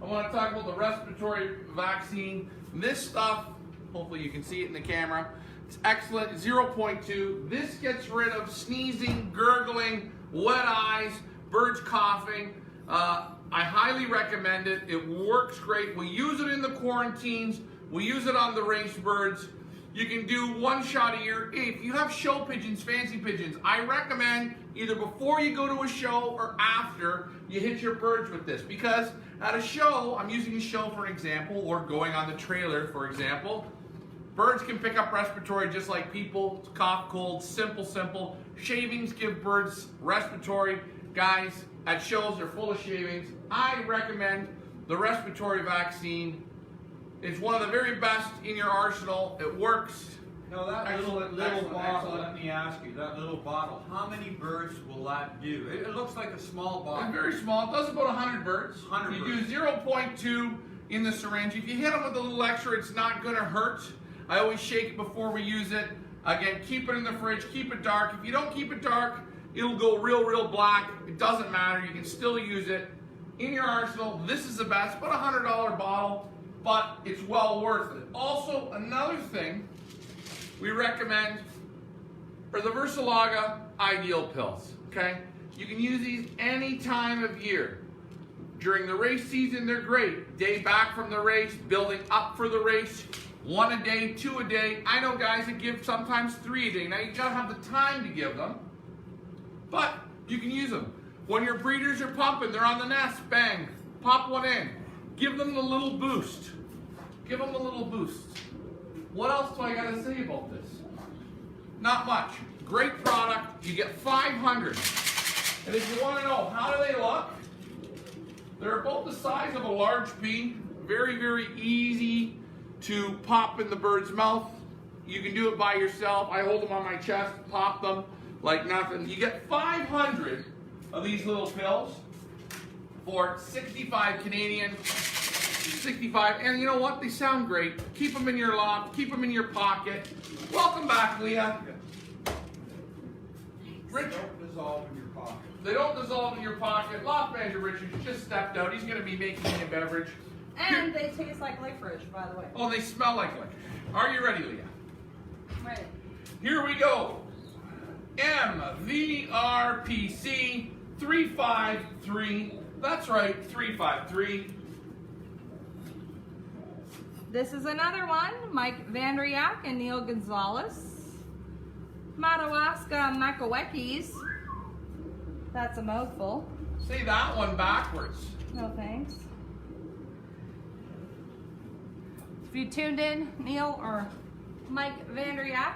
I want to talk about the respiratory vaccine. This stuff, hopefully you can see it in the camera, it's excellent, 0.2. This gets rid of sneezing, gurgling, wet eyes, birds coughing. I highly recommend it. It works great. We use it in the quarantines. We use it on the race birds. You can do 1 shot a year. If you have show pigeons, fancy pigeons, I recommend either before you go to a show or after you hit your birds with this. Because at a show, I'm using a show for an example, or going on the trailer for example, birds can pick up respiratory just like people. It's cough, cold, simple. Shavings give birds respiratory. Guys, at shows they're full of shavings. I recommend the respiratory vaccine. It's one of the very best in your arsenal. It works. No, that Excellent, little excellent, bottle, excellent. let me ask you, that little bottle, how many birds will that do? It looks like a small It's bottle. very small. It does about 100 birds. 100 you birds. do 0.2 in the syringe. If you hit them with a little extra, it's not going to hurt. I always shake it before we use it. Again, keep it in the fridge. Keep it dark. If you don't keep it dark, it'll go real black. It doesn't matter. You can still use it in your arsenal. This is the best. About a $100 bottle, but it's well worth it. Also, another thing we recommend are the Versalaga Ideal Pills, okay? You can use these any time of year. During the race season, they're great. Day back from the race, building up for the race, 1 a day, 2 a day. I know guys that give sometimes 3 a day. Now, you gotta have the time to give them, but you can use them. When your breeders are pumping, they're on the nest, bang, pop one in. Give them the little boost. Give them a little boost. What else do I gotta say about this? Not much. Great product. You get 500. And if you want to know how do they look, they're about the size of a large pea. Very easy to pop in the bird's mouth. You can do it by yourself. I hold them on my chest, pop them like nothing. You get 500 of these little pills for 65 Canadian. 65, and you know what? They sound great. Keep them in your loft, keep them in your pocket. Welcome back, Leah. Rich, They don't dissolve in your pocket. they don't dissolve in your pocket. Loft manager Richard just stepped out. He's going to be making me a beverage. And they taste like licorice, by the way. Oh, they smell like licorice. Are you ready, Leah? Right. Here we go. MVRPC 353. That's right, 353. This is another one. Mike Vandriak and Neil Gonzalez. Madawaska Makawekis. That's a mouthful. Say that one backwards. No thanks. If you tuned in, Neil or Mike Vandriak,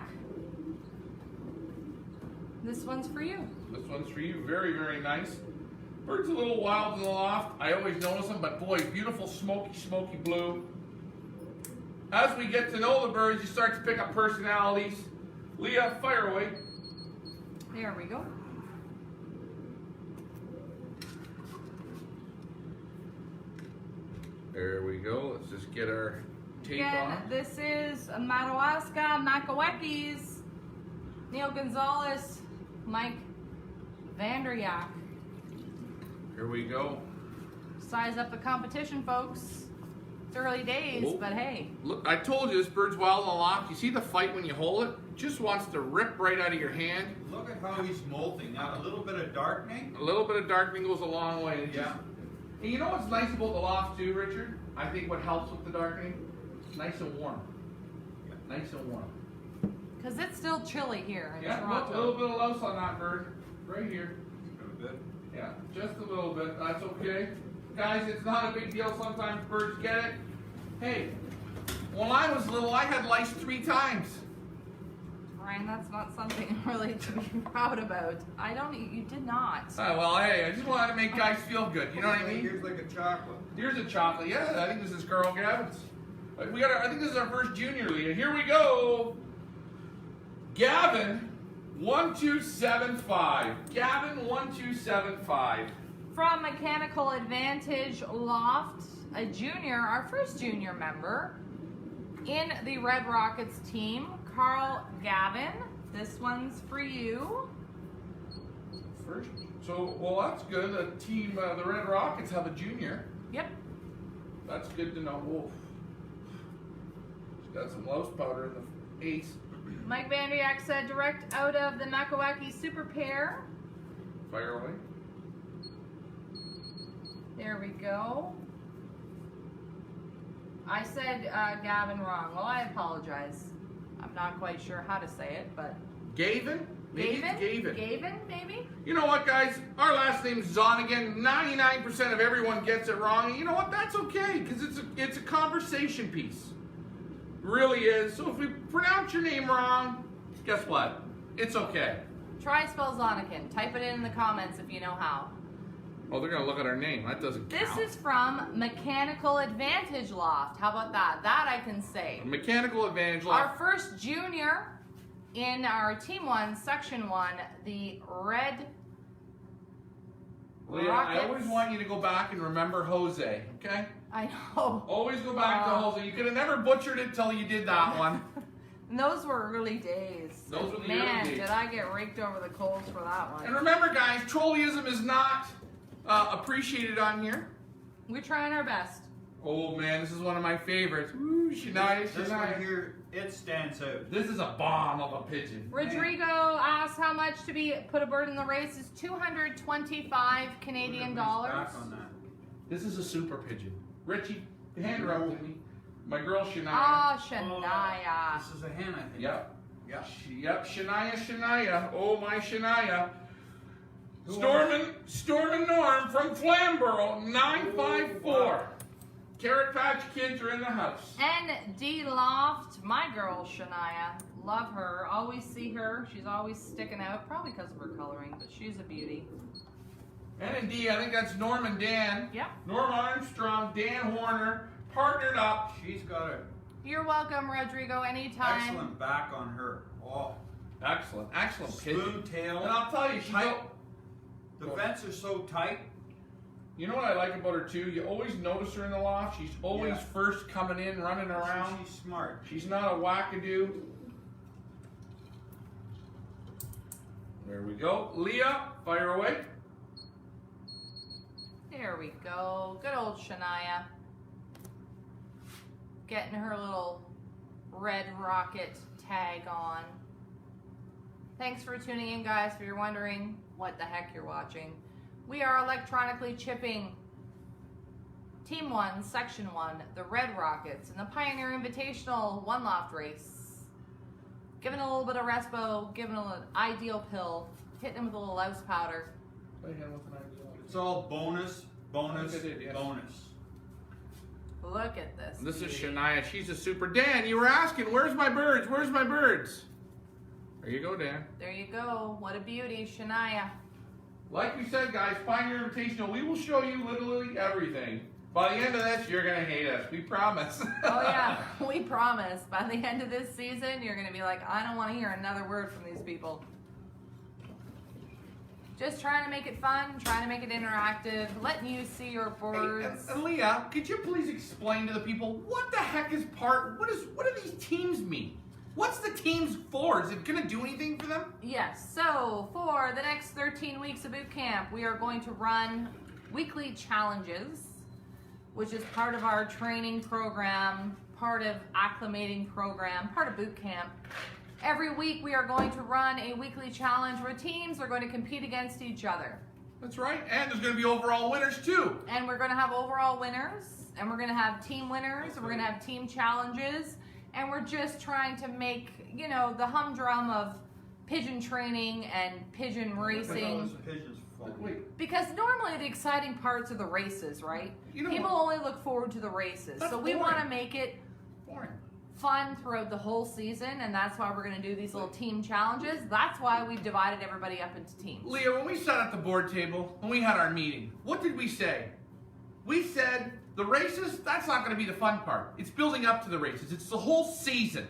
this one's for you. This one's for you. Very, very nice. Bird's a little wild in the loft. I always notice them, but boy, beautiful smoky, smoky blue. As we get to know the birds, you start to pick up personalities. Leah, fire away. There we go. There we go. Let's just get our tape Again, on. this is Madawaska Makawekis, Neil Gonzalez, Mike Vandriak. Here we go. Size up the competition, folks. It's early days, Oh. but hey. Look, I told you this bird's wild in the loft. You see the fight when you hold it? Just wants to rip right out of your hand. Look at how he's molting. Now, a little bit of darkening. A little bit of darkening goes a long way. It Yeah. just- And you know what's nice about the loft too, Richard? I think what helps with the darkening? It's nice and warm. Nice and warm. Because it's still chilly here in Yeah, look, a Toronto. little bit of louse on that bird. Right here. A bit. Yeah, just a little bit. That's okay. Guys, it's not a big deal. Sometimes birds get it. Hey, when I was little, I had lice 3 times. Ryan, that's not something really to be proud about. You did not. Well, hey, I just wanted to make guys feel good. You know what I mean? Here's like a chocolate. Here's a chocolate. Yeah, I think this is Carl Gavin's. I think this is our first junior leader. Here we go. Gavin, 1275. Gavin, 1275. From Mechanical Advantage Loft, a junior, our first junior member in the Red Rockets team, Carl Gavin. This one's for you. First. So, well, that's good. The team, the Red Rockets, have a junior. Yep. That's good to know. Wolf. She's got some louse powder in the ace. Mike Vandriak said direct out of the Makawaki Super Pair. Fire away. There we go. I said Gavin wrong. Well, I apologize. I'm not quite sure how to say it, but Gavin? Maybe it's Gavin. Gavin, maybe? You know what, guys? Our last name's Zonigan. 99% of everyone gets it wrong. And you know what? That's okay, because it's a conversation piece. It really is. So if we pronounce your name wrong, guess what? It's okay. Try spell Zonican. Type it in the comments if you know how. Oh, they're going to look at our name. That doesn't This count. is from Mechanical Advantage Loft. How about that? That I can say. Mechanical Advantage Our Loft. first junior in our Team 1, Section 1, the Red Leah, Rockets. I always want you to go back and remember Jose, okay? I know. Always go back to Jose. You could have never butchered it till you did that one. And those were early days. Those were the Man, early days. did I get raked over the coals for that one. And remember, guys, trolleyism is not appreciated on here. We're trying our best. Oh man, this is one of my favorites. Ooh, Shania, This one Shania. here, it stands out. This is a bomb of a pigeon. Rodrigo asks how much to be put a bird in the race is $225 Canadian dollars. Back on that. This is a super pigeon. Richie, hand her up to me. My girl Shania. Ah, Shania. This is a hen, I think. Yep. Yeah. Yep, Shania. Oh my Shania. Who Storm and Norm from Flamborough, 954. Carrot Patch Kids are in the house. ND Loft, my girl Shania. Love her. Always see her. She's always sticking out. Probably because of her coloring, but she's a beauty. N&D, I think that's Norm and Dan. Yep. Norm Armstrong, Dan Horner, partnered up. She's got a You're welcome, Rodrigo, anytime. excellent back on her. Oh, Excellent pigeon. spoon tail. And I'll tell you, she's Tight. a- The vents are so tight. You know what I like about her too? You always notice her in the loft. She's always first coming in, running around. She's smart. She's not a wackadoo. There we go. Leah, fire away. There we go. Good old Shania. Getting her little red rocket tag on. Thanks for tuning in, guys. If you're wondering what the heck you're watching, we are electronically chipping Team 1, Section 1, the Red Rockets, in the Pioneer Invitational One Loft Race. Giving a little bit of respo, giving a little ideal pill, hitting them with a little louse powder. It's all bonus, bonus, Yes. bonus. Look at this. This is beauty. Shania. She's a super. Dan, you were asking, where's my birds? Where's my birds? There you go, Dan. There you go. What a beauty, Shania. Like we said, guys, Pioneer Invitational, we will show you literally everything. By the end of this, you're going to hate us. We promise. Oh yeah, we promise. By the end of this season, you're going to be like, I don't want to hear another word from these people. Just trying to make it fun, trying to make it interactive, letting you see your birds. Hey, Leah, could you please explain to the people what the heck is what do these teams mean? What's the teams for? Is it going to do anything for them? Yes, so for the next 13 weeks of boot camp, we are going to run weekly challenges, which is part of our training program, part of acclimating program, part of boot camp. Every week we are going to run a weekly challenge where teams are going to compete against each other. That's right, and there's going to be overall winners too. And we're going to have overall winners, and we're going to have team winners, and we're going to have team challenges, and we're just trying to make, you know, the humdrum of pigeon training and pigeon racing. Because normally the exciting parts are the races, right? You know People what? only look forward to the races. That's So we boring. want to make it Boring. fun throughout the whole season, and that's why we're going to do these little team challenges. That's why we've divided everybody up into teams. Leah, when we sat at the board table, when we had our meeting, what did we say? We said the races, that's not going to be the fun part. It's building up to the races. It's the whole season.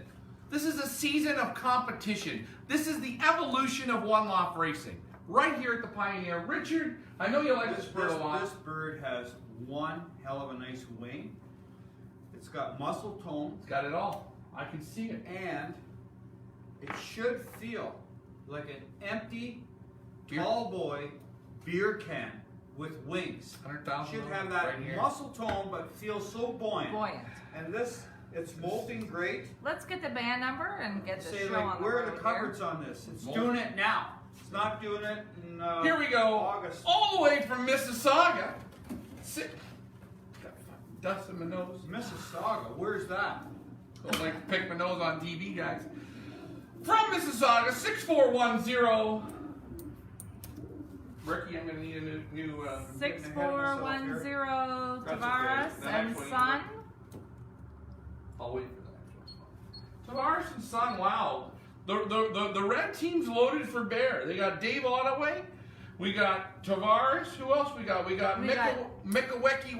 This is a season of competition. This is the evolution of one loft racing. Right here at the Pioneer. Richard, I know you like this bird a lot. This bird has one hell of a nice wing. It's got muscle tone. It's got it all. I can see it. And it should feel like an empty, tall boy beer can with wings. 100,000 Should have that right here. muscle tone, but feels so buoyant. Buoyant. And this, it's molting great. Let's get the band number and get the Say show like, on the where are road the cupboards on this? It's Molting. doing it now. It's not doing it in Here we go. August. All the way from Mississauga. Got fucking dust in my nose. Mississauga, where's that? Don't like to pick my nose on TV, guys. From Mississauga, 6410. Ricky, I'm going to need a new 6410 Tavares The next and one you Son. I'll wait for the next one. Tavares and Son, wow. The red team's loaded for bear. They got Dave Ottaway. We got Tavares. Who else we got? We got Mika Weki.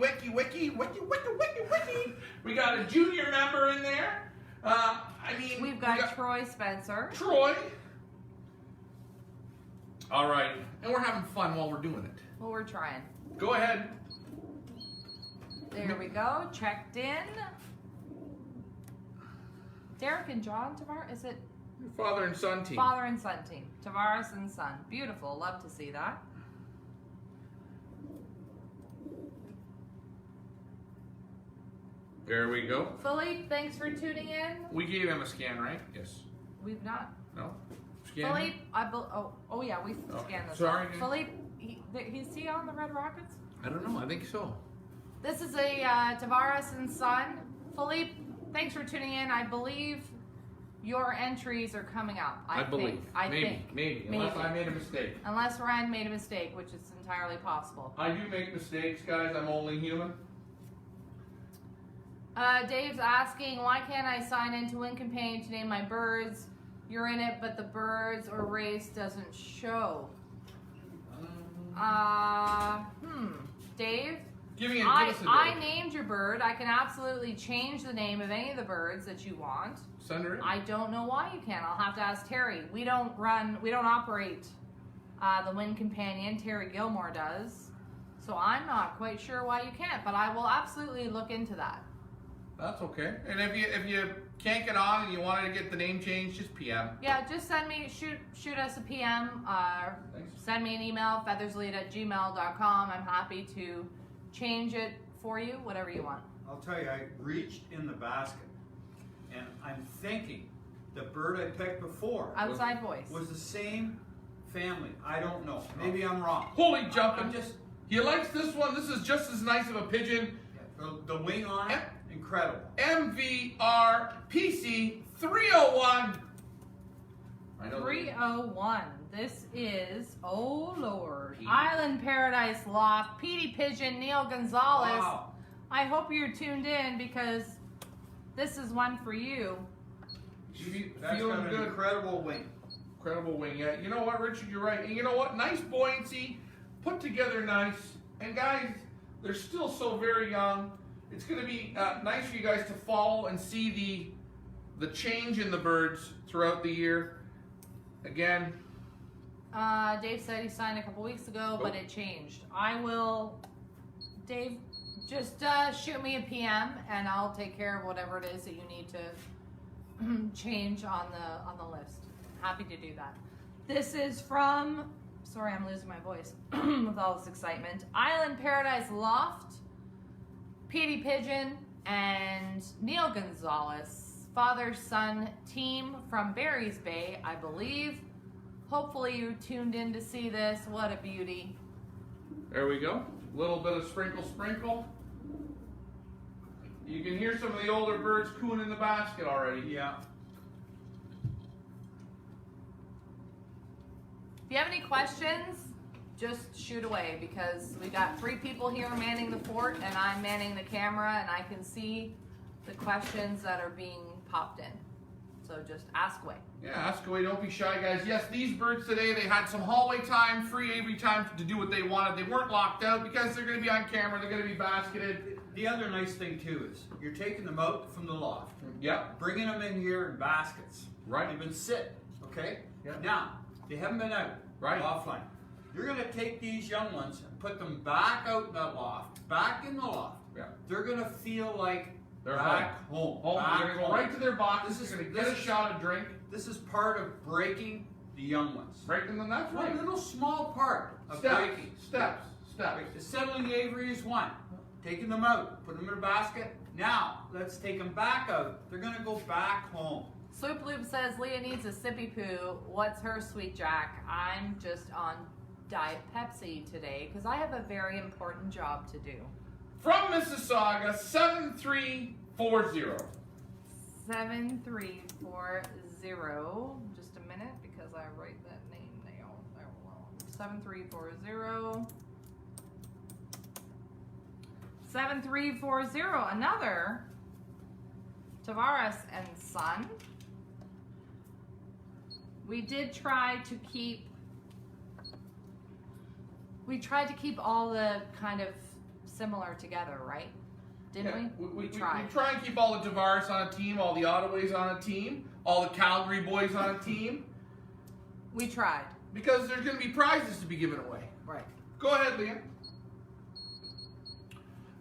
We got a junior member in there. We've got Troy Spencer. Troy. All right, and we're having fun while we're doing it. Well, we're trying. Go ahead. There we go. Checked in. Derek and John Tavares. Is it Father and son team. father and son team? Tavares and Son. Beautiful. Love to see that. There we go. Philippe, thanks for tuning in. We gave him a scan, right? Yes. We've not. No? Scan? Philippe, oh yeah, we scanned this. Sorry. Philippe, is he on the Red Rockets? I don't know. I think so. This is a Tavares and Son. Philippe, thanks for tuning in. I believe your entries are coming up. I think. Maybe. Unless I made a mistake. Unless Ryan made a mistake, which is entirely possible. I do make mistakes, guys. I'm only human. Dave's asking, why can't I sign into Win Companion to name my birds? You're in it, but the birds or race doesn't show. Dave? Give us a I day. named your bird. I can absolutely change the name of any of the birds that you want. Send her in. I don't know why you can't. I'll have to ask Terry. We don't operate the Win Companion. Terry Gilmore does. So I'm not quite sure why you can't, but I will absolutely look into that. That's okay. And if you can't get on and you wanted to get the name changed, just PM. Yeah, just shoot us a PM. Send me an email, featherslead@gmail.com. I'm happy to change it for you, whatever you want. I'll tell you, I reached in the basket, and I'm thinking the bird I picked before Outside voice. was the same family. I don't know. Maybe I'm wrong. Holy jumping. I'm just He likes this one. This is just as nice of a pigeon. the wing on it, incredible. MVR PC 301. I know 301. This is, oh Lord, Petey. Island Paradise Loft, Petey Pigeon, Neil Gonzalez. Wow. I hope you're tuned in because this is one for you. That's feeling got an good. incredible wing. Incredible wing. Yeah, you know what, Richard, you're right. And you know what? Nice buoyancy, put together nice. And guys, they're still so very young. It's going to be nice for you guys to follow and see the change in the birds throughout the year. Again, Dave said he signed a couple weeks ago, but it changed. Dave, just shoot me a PM and I'll take care of whatever it is that you need to change on the list. Happy to do that. This is from, sorry, I'm losing my voice with all this excitement. Island Paradise Loft, Petey Pigeon, and Neil Gonzalez, father-son team from Barry's Bay, I believe. Hopefully you tuned in to see this. What a beauty. there we go. A little bit of sprinkle. You can hear some of the older birds cooing in the basket already. Yeah. If you have any questions, just shoot away because we got 3 people here manning the fort and I'm manning the camera and I can see the questions that are being popped in. So just ask away. Yeah, ask away. Don't be shy, guys. Yes, these birds today, they had some hallway time, free aviary time to do what they wanted. They weren't locked out because they're going to be on camera. They're going to be basketed. The other nice thing too is you're taking them out from the loft, Yep. bringing them in here in baskets. Right. They've been sitting, okay? Yeah. Now, they haven't been out, Right. offline. You're going to take these young ones and put them back out in that loft, back in the loft. Yeah. They're going to feel like They're back home. Oh, back they're going to go home. right to their boxes. This is- They're going to get this a is- shot of drink. This is part of breaking the young ones. Breaking them, that's One right. little small part of Steps. breaking. Steps. The settling the aviary is one. Taking them out, put them in a basket. Now, let's take them back out. They're going to go back home. Swoop Loop says Leah needs a sippy poo. What's her sweet Jack? I'm just on Diet Pepsi today because I have a very important job to do. From Mississauga, 7340. 7340. Just a minute because I write that name now. 7340. 7340. Another Tavares and Son. We did try to keep. We tried to keep all the kind of similar together, right? Didn't we? We tried. We try and keep all the Tavares on a team, all the Ottaways on a team, all the Calgary boys on a team, We tried. because there's going to be prizes to be given away. Right. Go ahead, Leah.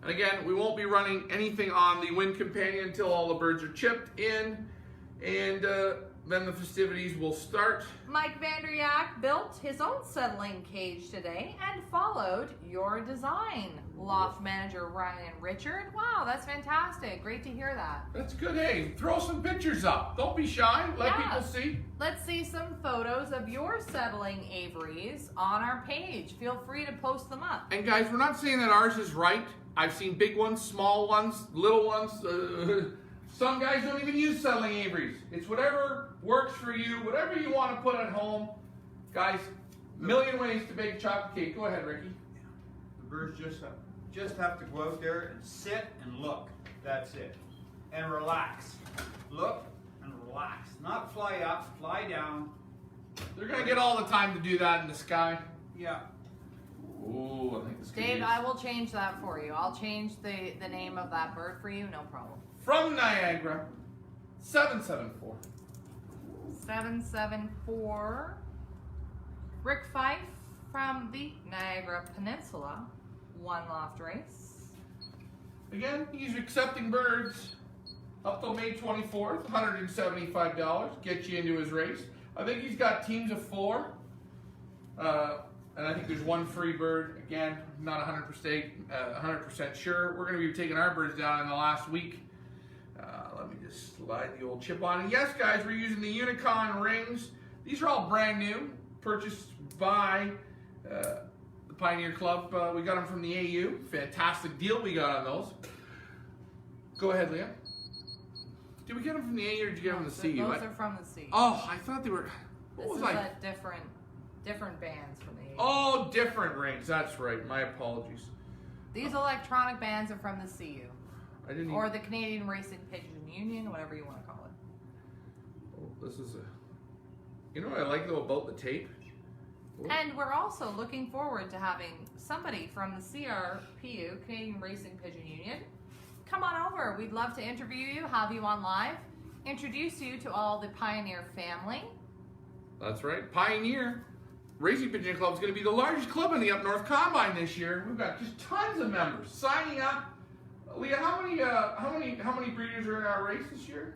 And again, we won't be running anything on the Wind Companion until all the birds are chipped in, and then the festivities will start. Mike Vanderyak built his own settling cage today and followed your design. Loft manager Ryan Richard. Wow, that's fantastic. Great to hear that. That's good. Hey, throw some pictures up. Don't be shy. Let Yeah. people see. Let's see some photos of your settling aviaries on our page. Feel free to post them up. And guys, we're not saying that ours is right. I've seen big ones, small ones, little ones. Some guys don't even use settling aviaries. It's whatever works for you, whatever you want to put at home. Guys, million ways to bake chocolate cake. Go ahead, Ricky. The birds just have to go out there and sit and look. That's it. And relax. Look and relax. Not fly up, fly down. They're going to get all the time to do that in the sky. Yeah. Ooh, I think this could Dave, be I will change that for you. I'll change the name of that bird for you, no problem. From Niagara, 774. 774. Rick Fife from the Niagara Peninsula. one loft race. Again, he's accepting birds up till May 24th, $175. Get you into his race. I think he's got teams of 4. And I think there's one free bird. Again, not 100% sure. We're going to be taking our birds down in the last week. Let me just slide the old chip on. And yes, guys, we're using the Unica rings. These are all brand new, purchased by the Pioneer Club. We got them from the AU. Fantastic deal we got on those. Go ahead, Leah. Did we get them from the AU or did you get them from the CU? Those are from the CU. Oh, I thought they were. What This was is I? a different bands from the AU. Oh, different rings. That's right. My apologies. These electronic bands are from the CU. I didn't. Or the Canadian Racing Pigeon Union, whatever you want to call it. Oh, this is a. You know what I like though about the tape? Oh. And we're also looking forward to having somebody from the CRPU, Canadian Racing Pigeon Union, come on over. We'd love to interview you, have you on live, introduce you to all the Pioneer family. That's right. Pioneer Racing Pigeon Club is going to be the largest club in the Up North Combine this year. We've got just tons of members signing up. Leah, how many breeders are in our race this year?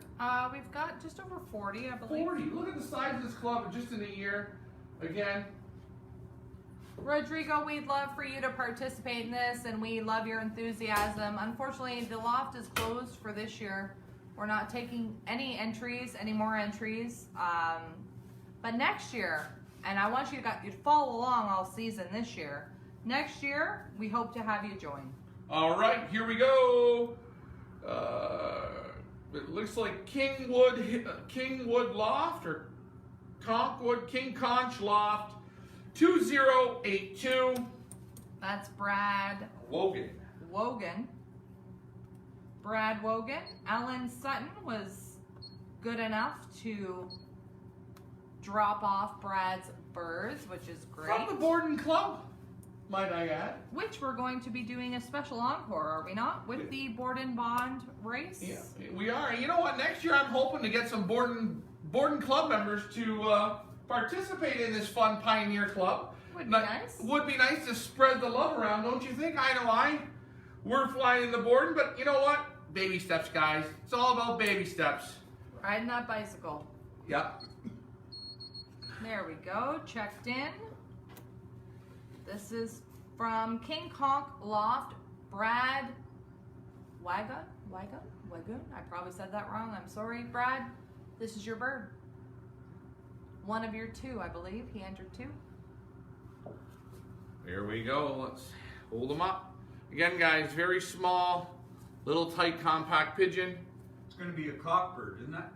We've got just over 40, I believe. 40. Look at the size of this club just in a year. Again. Rodrigo, we'd love for you to participate in this, and we love your enthusiasm. Unfortunately, the loft is closed for this year. We're not taking any more entries. But next year, and I want you to follow along all season this year. Next year, we hope to have you join. All right, here we go. It looks like Kingwood Loft or King Conch Loft 2082. That's Brad Wogan. Brad Wogan. Ellen Sutton was good enough to drop off Brad's birds, which is great. From the Borden Club, might I add. Which we're going to be doing a special encore, are we not? With the Borden Bond race? Yeah, we are. And you know what? Next year I'm hoping to get some Borden Club members to participate in this fun Pioneer Club. Would be nice. Would be nice to spread the love around, don't you think? I know we're flying in the Borden, but you know what? Baby steps, guys. It's all about baby steps. Riding that bicycle. Yep. There we go. Checked in. This is from King Conch Loft, Brad Wagon. I probably said that wrong. I'm sorry, Brad. This is your bird. One of your 2, I believe. He entered 2. There we go. Let's hold them up. Again, guys, very small, little tight, compact pigeon. It's going to be a cockbird, isn't that?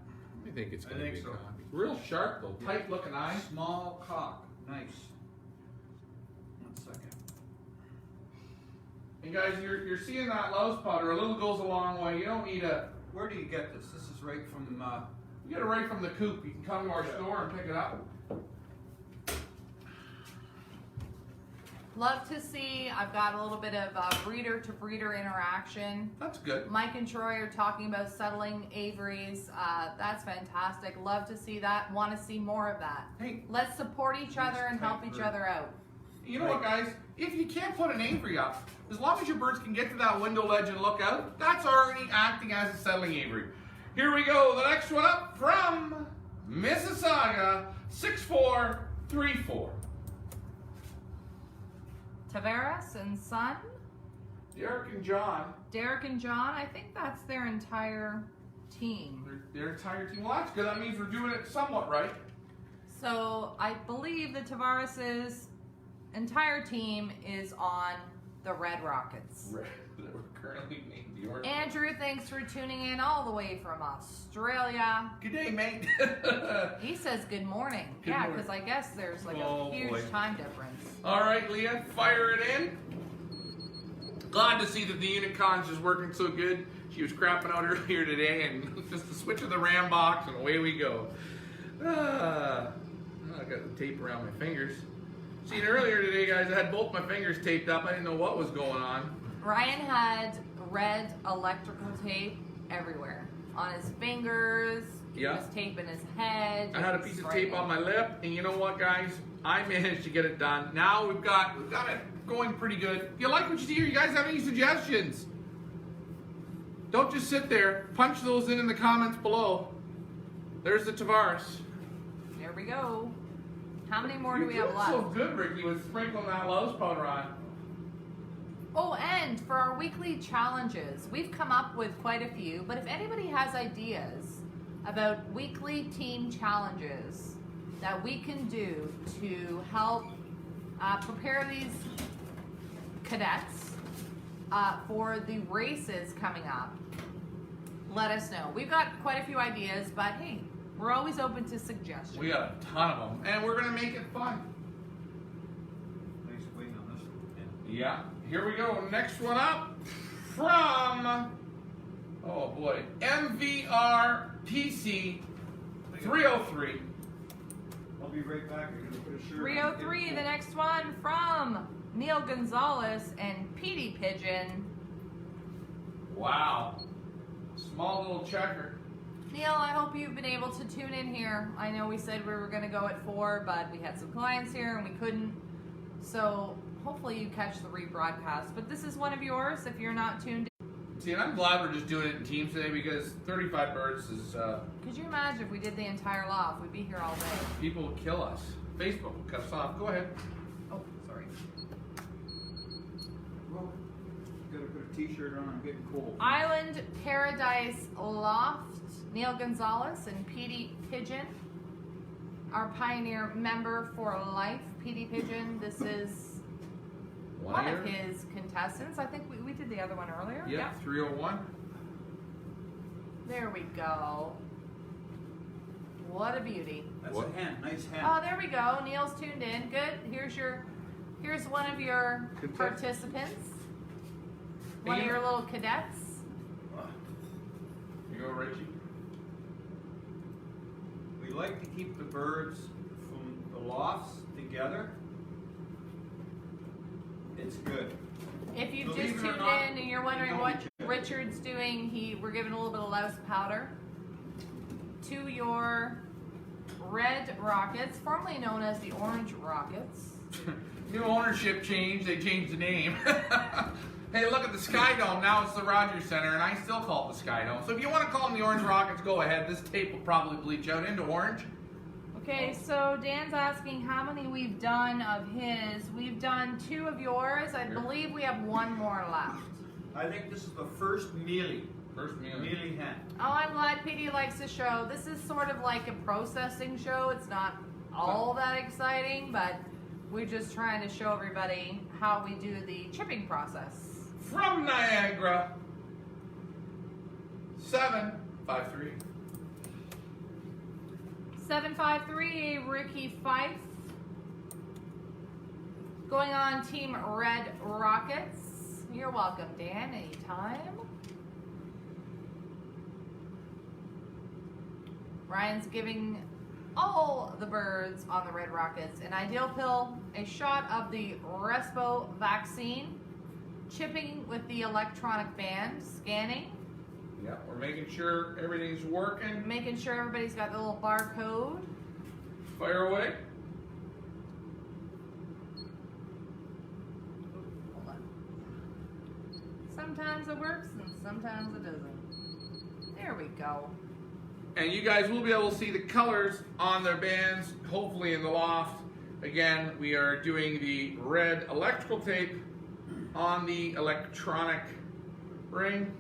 I think it's going to be so. Real sharp, though. Tight looking eyes. Small cock. Nice. 1 second. And guys, you're seeing that louse powder. A little goes a long way. You don't need a. Where do you get this? This is right from. You get it right from the coop. You can come to our store and pick it up. Love to see. I've got a little bit of breeder to breeder interaction. That's good. Mike and Troy are talking about settling aviaries. That's fantastic. Love to see that. Want to see more of that. Hey, let's support each other and help each other out. You know what, guys? If you can't put an aviary up, as long as your birds can get to that window ledge and look out, that's already acting as a settling aviary. Here we go. The next one up from Mississauga, 6434. Tavares and Son. Derek and John. I think that's their entire team. Their entire team. Well, that's good. That means we're doing it somewhat right. So I believe the Tavares' entire team is on the Red Rockets. Right. That we're currently named the Orange. Andrew, thanks for tuning in all the way from Australia. Good day, mate. He says good morning. Good yeah, morning. because I guess there's like a huge time difference. All right, Leah, fire it in. Glad to see that the Uniconch is working so good. She was crapping out earlier today, and just the switch of the RAM box, and away we go. I got the tape around my fingers. Seen earlier today, guys, I had both my fingers taped up. I didn't know what was going on. Ryan had red electrical tape everywhere. On his fingers, he was taping his head. I had a piece of tape on my lip, and you know what, guys? I managed to get it done. Now we've got it going pretty good. If you like what you see here, you guys have any suggestions? Don't just sit there. Punch those in the comments below. There's the Tavares. There we go. How many more do we You're have left? so good, Ricky, with sprinkling that Lowe's powder on. Oh, and for our weekly challenges, we've come up with quite a few, but if anybody has ideas about weekly team challenges that we can do to help prepare these cadets for the races coming up, let us know. We've got quite a few ideas, but hey, we're always open to suggestions. We got a ton of them, and we're going to make it fun. Nice wing on this one. Yeah, here we go. Next one up from, oh boy, MVRTC 303. I'll be right back. I'm gonna put a shirt on. 303, the next one from Neil Gonzalez and Petey Pigeon. Wow. Small little checker. Neil, I hope you've been able to tune in here. I know we said we were going to go at 4, but we had some clients here and we couldn't. So hopefully you catch the rebroadcast. But this is one of yours if you're not tuned in. See, and I'm glad we're just doing it in teams today because 35 birds is, Could you imagine if we did the entire loft? We'd be here all day. people will kill us. Facebook will cut us off. Go ahead. Oh, sorry. Well, gotta put a t-shirt on. I'm getting cold. Island Paradise Loft, Neil Gonzalez and Petey Pigeon. Our Pioneer member for life, Petey Pigeon. This is one of his contestants. I think we did the other one earlier. Yeah, 301. There we go. What a beauty. That's What? a hen. Nice hen. Oh, there we go. Neil's tuned in. Good. Here's one of your Contest- participants. One of your little cadets. You go, Richie. We like to keep the birds from the lofts together. It's good. If you've Believe just it or tuned not, in and you're wondering we know what each other. Richard's doing, we're giving a little bit of louse powder to your red rockets, formerly known as the orange rockets. New ownership change. They changed the name. Hey, look at the Sky Dome. Now it's the Rogers Center, and I still call it the Sky Dome. So if you want to call them the Orange Rockets, go ahead. This tape will probably bleach out into orange. Okay, so Dan's asking how many we've done of his. We've done 2 of yours. I believe we have 1 more left. I think this is the first mealy. First meal. Mealy hen. Oh, I'm glad Petey likes the show. This is sort of like a processing show. It's not all that exciting, but we're just trying to show everybody how we do the chipping process. From Niagara, 753. 753, Ricky Fife. Going on Team Red Rockets. You're welcome, Dan, anytime. Ryan's giving all the birds on the Red Rockets an ideal pill, a shot of the Respiratory Vaccine, chipping with the electronic band, scanning, Yeah, we're making sure everything's working. making sure everybody's got the little barcode. Fire away. Hold on. Sometimes it works and sometimes it doesn't. There we go. And you guys will be able to see the colors on their bands, hopefully in the loft. Again, we are doing the red electrical tape on the electronic ring.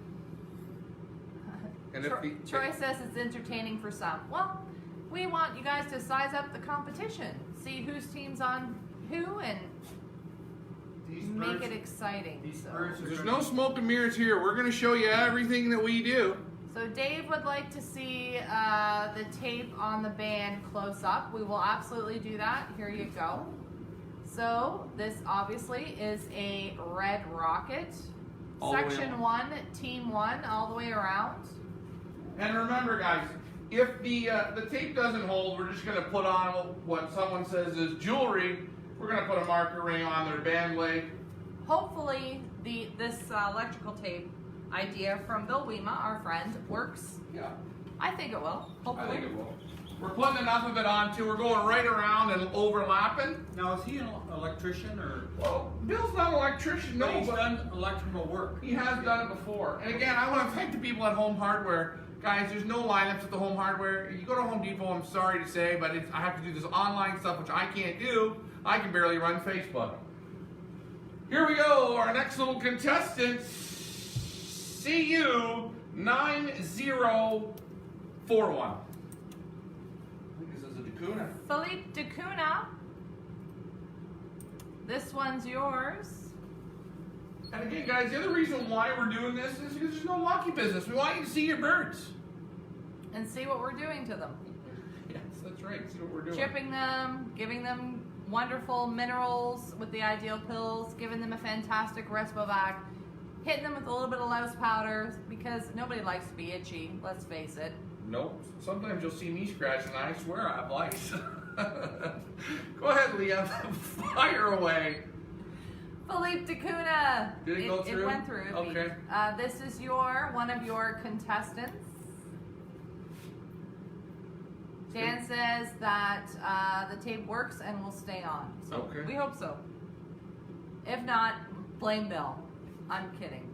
And if Troy says it's entertaining for some. Well, we want you guys to size up the competition, see whose team's on who, and These make birds, it exciting. these So. birds are there's gonna- no smoke and mirrors here. We're going to show you everything that we do. So Dave would like to see the tape on the band close up. We will absolutely do that. Here you go. So this obviously is a red rocket. All the way Section around. 1, Team 1, all the way around. And remember, guys, if the tape doesn't hold, we're just going to put on what someone says is jewelry. We're going to put a marker ring on their band leg. Hopefully this electrical tape idea from Bill Wema, our friend, works. Yeah, I think it will. Hopefully. I think it will. We're putting enough of it on too. We're going right around and overlapping. Now, is he an electrician or? Well, Bill's not an electrician, no, But he's but done electrical work. he has done it before. And again, I want to thank the people at Home Hardware. Guys, there's no lineups at the Home Hardware. You go to Home Depot, I'm sorry to say, but I have to do this online stuff, which I can't do. I can barely run Facebook. Here we go, our next little contestant, CU 9041. I think this is a Dacuna. Philippe Dacuna. This one's yours. And again, guys, the other reason why we're doing this is because there's no lucky business. We want you to see your birds. And see what we're doing to them. Yes, that's right. See what we're doing. Chipping them, giving them wonderful minerals with the ideal pills, giving them a fantastic Respiratory Vaccine, hitting them with a little bit of louse powder because nobody likes to be itchy, let's face it. Nope. Sometimes you'll see me scratching, and I swear I have lice. Go ahead, Leah. Fire away. Philippe Dacuna. Did it go through? It went through. Okay. This is one of your contestants. Dan says that the tape works and will stay on. So Okay. we hope so. If not, blame Bill. I'm kidding.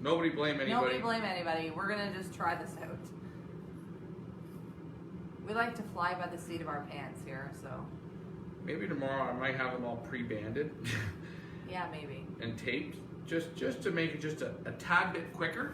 Nobody blame anybody. Nobody blame anybody. We're going to just try this out. We like to fly by the seat of our pants here, so. Maybe tomorrow I might have them all pre-banded Yeah, maybe. and taped, just to make it just a tad bit quicker.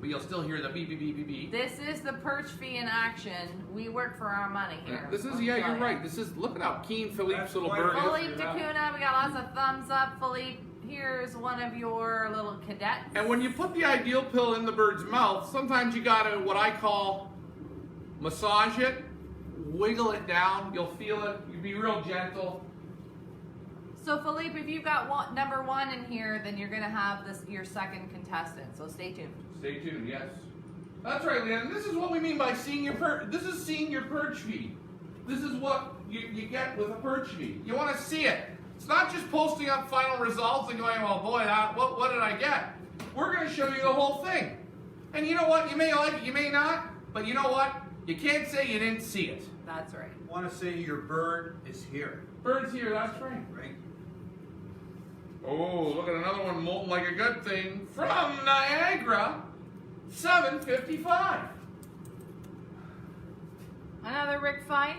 But you'll still hear the beep, beep, beep, beep, beep. This is the perch fee in action. We work for our money here. This is, I'll yeah, tell you're ya. right. This is, look at how keen Philippe's That's little quite bird is. Philippe Dacuna, we got lots of thumbs up. Philippe, here's one of your little cadets. And when you put the ideal pill in the bird's mouth, sometimes you gotta, what I call, massage it, wiggle it down, you'll feel it, you be real gentle. So Philippe, if you've got number one in here, then you're gonna have your second contestant. So stay tuned. Stay tuned, yes. That's right, Leanne. This is what we mean by seeing your perch. This is seeing your perch feed. This is what you get with a perch feed. You want to see it. It's not just posting up final results and going, well, boy, what did I get? We're going to show you the whole thing. And you know what? You may like it, you may not. But you know what? You can't say you didn't see it. That's right. I want to say your bird is here. Bird's here, that's right. Right? Oh, look at another one molting like a good thing from Niagara. 755. Another Rick Fife.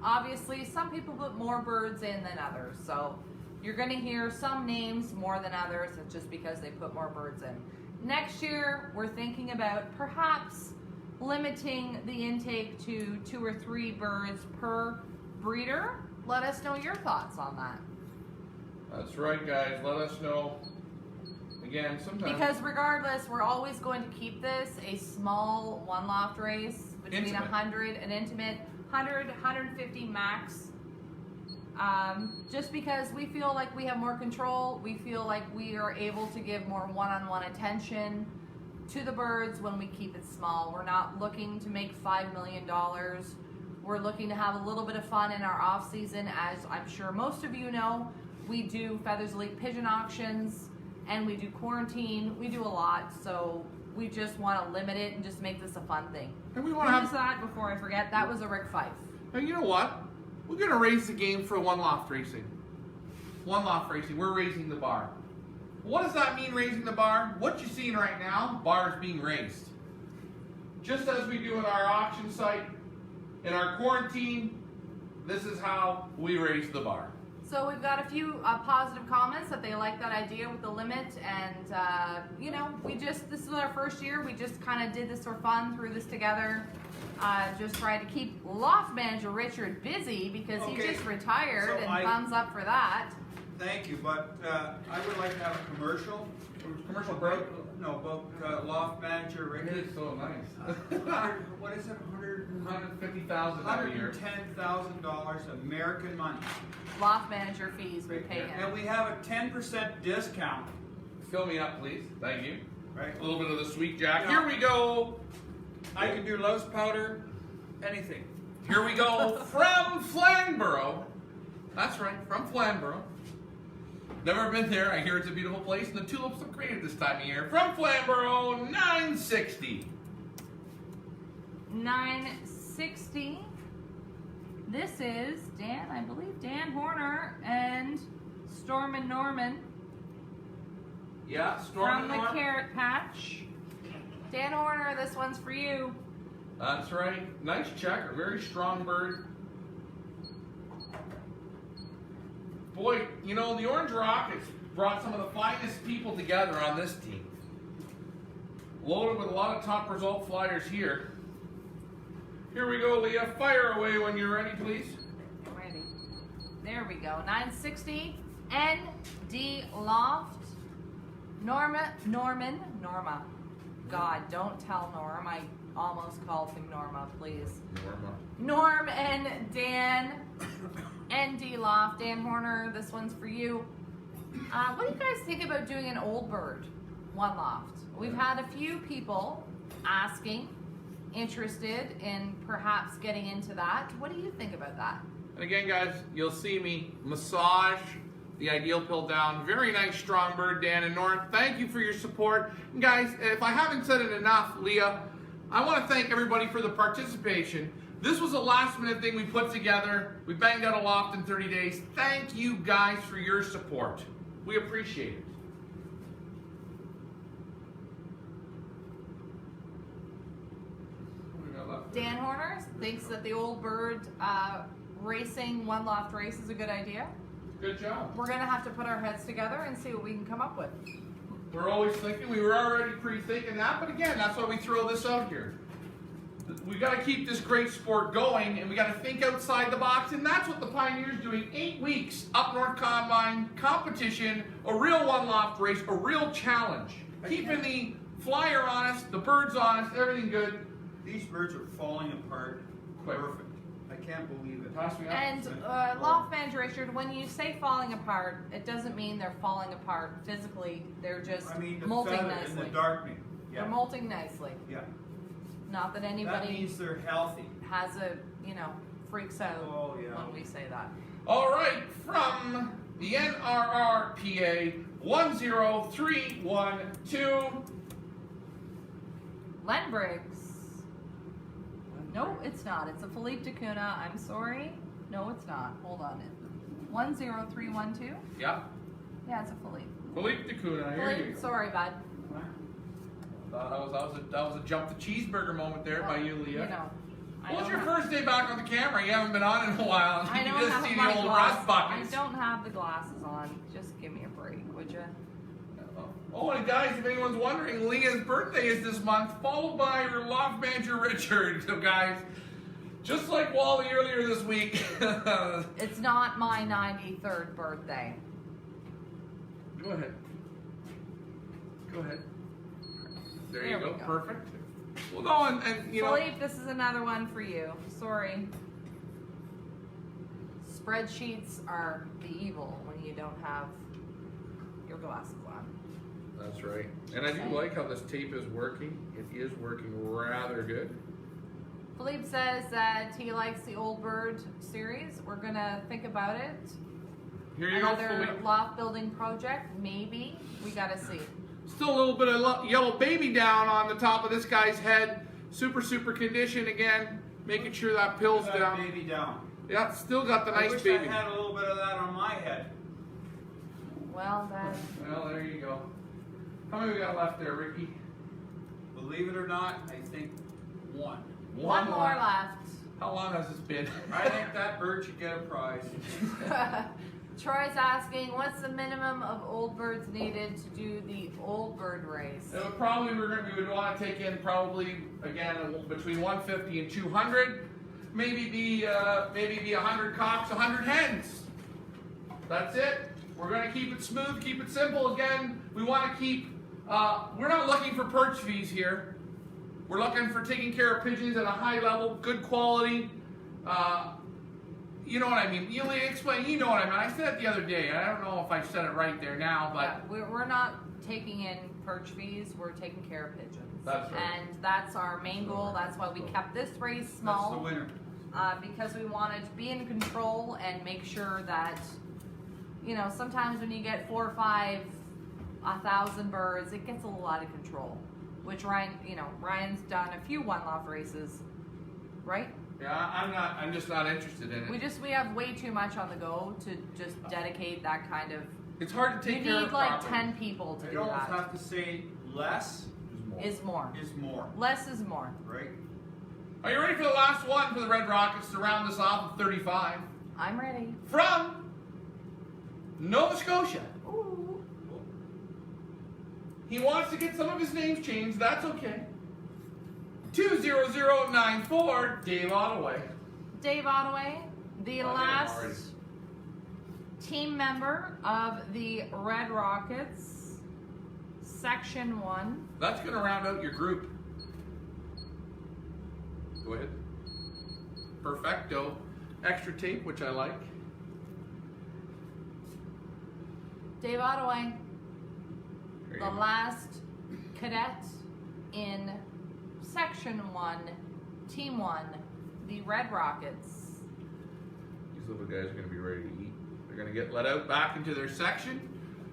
Obviously, some people put more birds in than others, so you're going to hear some names more than others. It's just because they put more birds in. Next year, we're thinking about perhaps limiting the intake to 2 or 3 birds per breeder. Let us know your thoughts on that. That's right, guys. Let us know. Again, sometimes. Because regardless, we're always going to keep this a small one loft race between Intimate. 100 and intimate, 100, 150 max. Just because we feel like we have more control, we feel like we are able to give more one-on-one attention to the birds when we keep it small. We're not looking to make $5 million. We're looking to have a little bit of fun in our off season. As I'm sure most of you know, we do Feathers Elite pigeon auctions. And we do quarantine. We do a lot, so we just want to limit it and just make this a fun thing. And we want to have that before I forget. That was a Rick Fife. And you know what? We're going to raise the game for one loft racing. One loft racing. We're raising the bar. What does that mean, raising the bar? What you're seeing right now, bar is being raised. Just as we do at our auction site, in our quarantine, this is how we raise the bar. So we've got a few positive comments that they like that idea with the limit, and you know, this is our first year. We just kind of did this for fun, threw this together, just trying to keep loft manager Richard busy because he just retired, So and thumbs up for that. Thank you, but I would like to have a commercial. Commercial break? No, about loft manager Rick. It is so nice. What is it? $150,000 a year. $110,000 American money. Loft manager fees we pay him. And we have a 10% discount. Fill me up, please. Thank you. Right? A little bit of the sweet jack. Yeah. Here we go. I can do louse powder, anything. Here we go from Flamborough. That's right, from Flamborough. Never been there. I hear it's a beautiful place, and the tulips look great at this time of year. From Flamborough, 960. 960. This is Dan, I believe, Dan Horner and Storm and Norman. Yeah, Storm from and the Norman. Carrot Patch. Dan Horner, this one's for you. That's right. Nice checker. Very strong bird. Boy, you know, the Orange Rockets brought some of the finest people together on this team. Loaded with a lot of top result flyers here. Here we go, Leah. Fire away when you're ready, please. Ready. There we go. 960. N.D. Loft. Norma. God, don't tell Norm. I almost called him Norma, please. Norm and Dan. N.D. Loft. Dan Horner, this one's for you. What do you guys think about doing an old bird? One loft. We've had a few people asking, interested in perhaps getting into that. What do you think about that? And again, guys, you'll see me massage the Ideal Pill down. Very nice, strong bird, Dan and Norm. Thank you for your support. And guys, if I haven't said it enough, Leah, I want to thank everybody for the participation. This was a last-minute thing we put together. We banged out a loft in 30 days. Thank you guys for your support. We appreciate it. Dan Horner thinks that the old bird racing one loft race is a good idea. Good job. We're gonna have to put our heads together and see what we can come up with. We're always thinking, we were already pre-thinking that, but again, that's why we throw this out here. We got to keep this great sport going, and we got to think outside the box, and that's what the Pioneers doing. 8 weeks up North Combine competition, a real one loft race, a real challenge. Keeping the flyer honest, the birds honest, everything good. These birds are falling apart. Quick. Perfect. I can't believe it. Pass me up. And loft manager Richard, when you say falling apart, it doesn't mean they're falling apart physically. They're just I mean, the molting feather nicely. and the darkening. Yeah. They're molting nicely. Yeah. Not that That anybody means they're healthy. has a, freaks out Oh, yeah. when we say that. All right, from the NRRPA 10312. Len Briggs. No, it's not. It's a Philippe Dacuna. I'm sorry. No, it's not. Hold on. 10312? Yeah, Yeah, it's a Philippe. Philippe Dacuna, here you Philippe, go. sorry, bud. That was a jump the cheeseburger moment there by you, Leah. I Well, it's don't your have- first day back on the camera. You haven't been on in a while. I You don't just have see my the old glasses. rust buckets. I don't have the glasses on. Just give me a break, would you? Oh, and guys, if anyone's wondering, Leah's birthday is this month, followed by her loft manager, Richard. So, guys, just like Wally earlier this week. It's not my 93rd birthday. Go ahead. Go ahead. There you There go. we go. Perfect. We'll go and you know. Philippe, this is another one for you. Sorry. Spreadsheets are the evil when you don't have your glasses on. That's right. And I do like how this tape is working. It is working rather good. Philippe says that he likes the Old Bird series. We're gonna think about it. Here you Another go, Philippe. loft building project, maybe. We gotta see. Still a little bit of yellow baby down on the top of this guy's head. Super condition again. Making sure that pill's Got down. baby down. Yeah, still got the I nice wish baby. I had a little bit of that on my head. Well, then. Well, there you go. How many we got left there, Ricky? Believe it or not, I think one. One more left. How long has this been? I think that bird should get a prize. Troy's asking, what's the minimum of old birds needed to do the old bird race? It would probably we would want to take in probably again between 150 and 200, maybe be 100 cocks, 100 hens. That's it. We're going to keep it smooth, keep it simple. Again, we want to keep. We're not looking for perch fees here. We're looking for taking care of pigeons at a high level, good quality. You know what I mean? You explain. You know what I mean? I said it the other day. I don't know if I said it right there now, but We're not taking in perch fees. We're taking care of pigeons. That's right. And that's our main goal. That's why we kept this race That's the small. winner. Because we wanted to be in control and make sure that, sometimes when you get 4 or 5, 1,000 birds, it gets a little out of control. Which Ryan's done a few one-loft races right? Yeah, I'm just not interested in it. We have way too much on the go to just dedicate that kind of. It's hard to take care of You need like property. 10 people to I do almost that. have to say less Is more. is more, Less is more. right? Are you ready for the last one for the Red Rockets to round this off with 35? I'm ready. From Nova Scotia. Ooh. He wants to get some of his names changed. That's okay. 20094, Dave Ottaway. Dave Ottaway, the Oh, I last know him team member of the Red Rockets, Section 1. That's going to round out your group. Go ahead. Perfecto. Extra tape, which I like. Dave Ottaway, There you the go. last cadet in Section 1, Team 1, the Red Rockets. These little guys are going to be ready to eat. They're going to get let out back into their section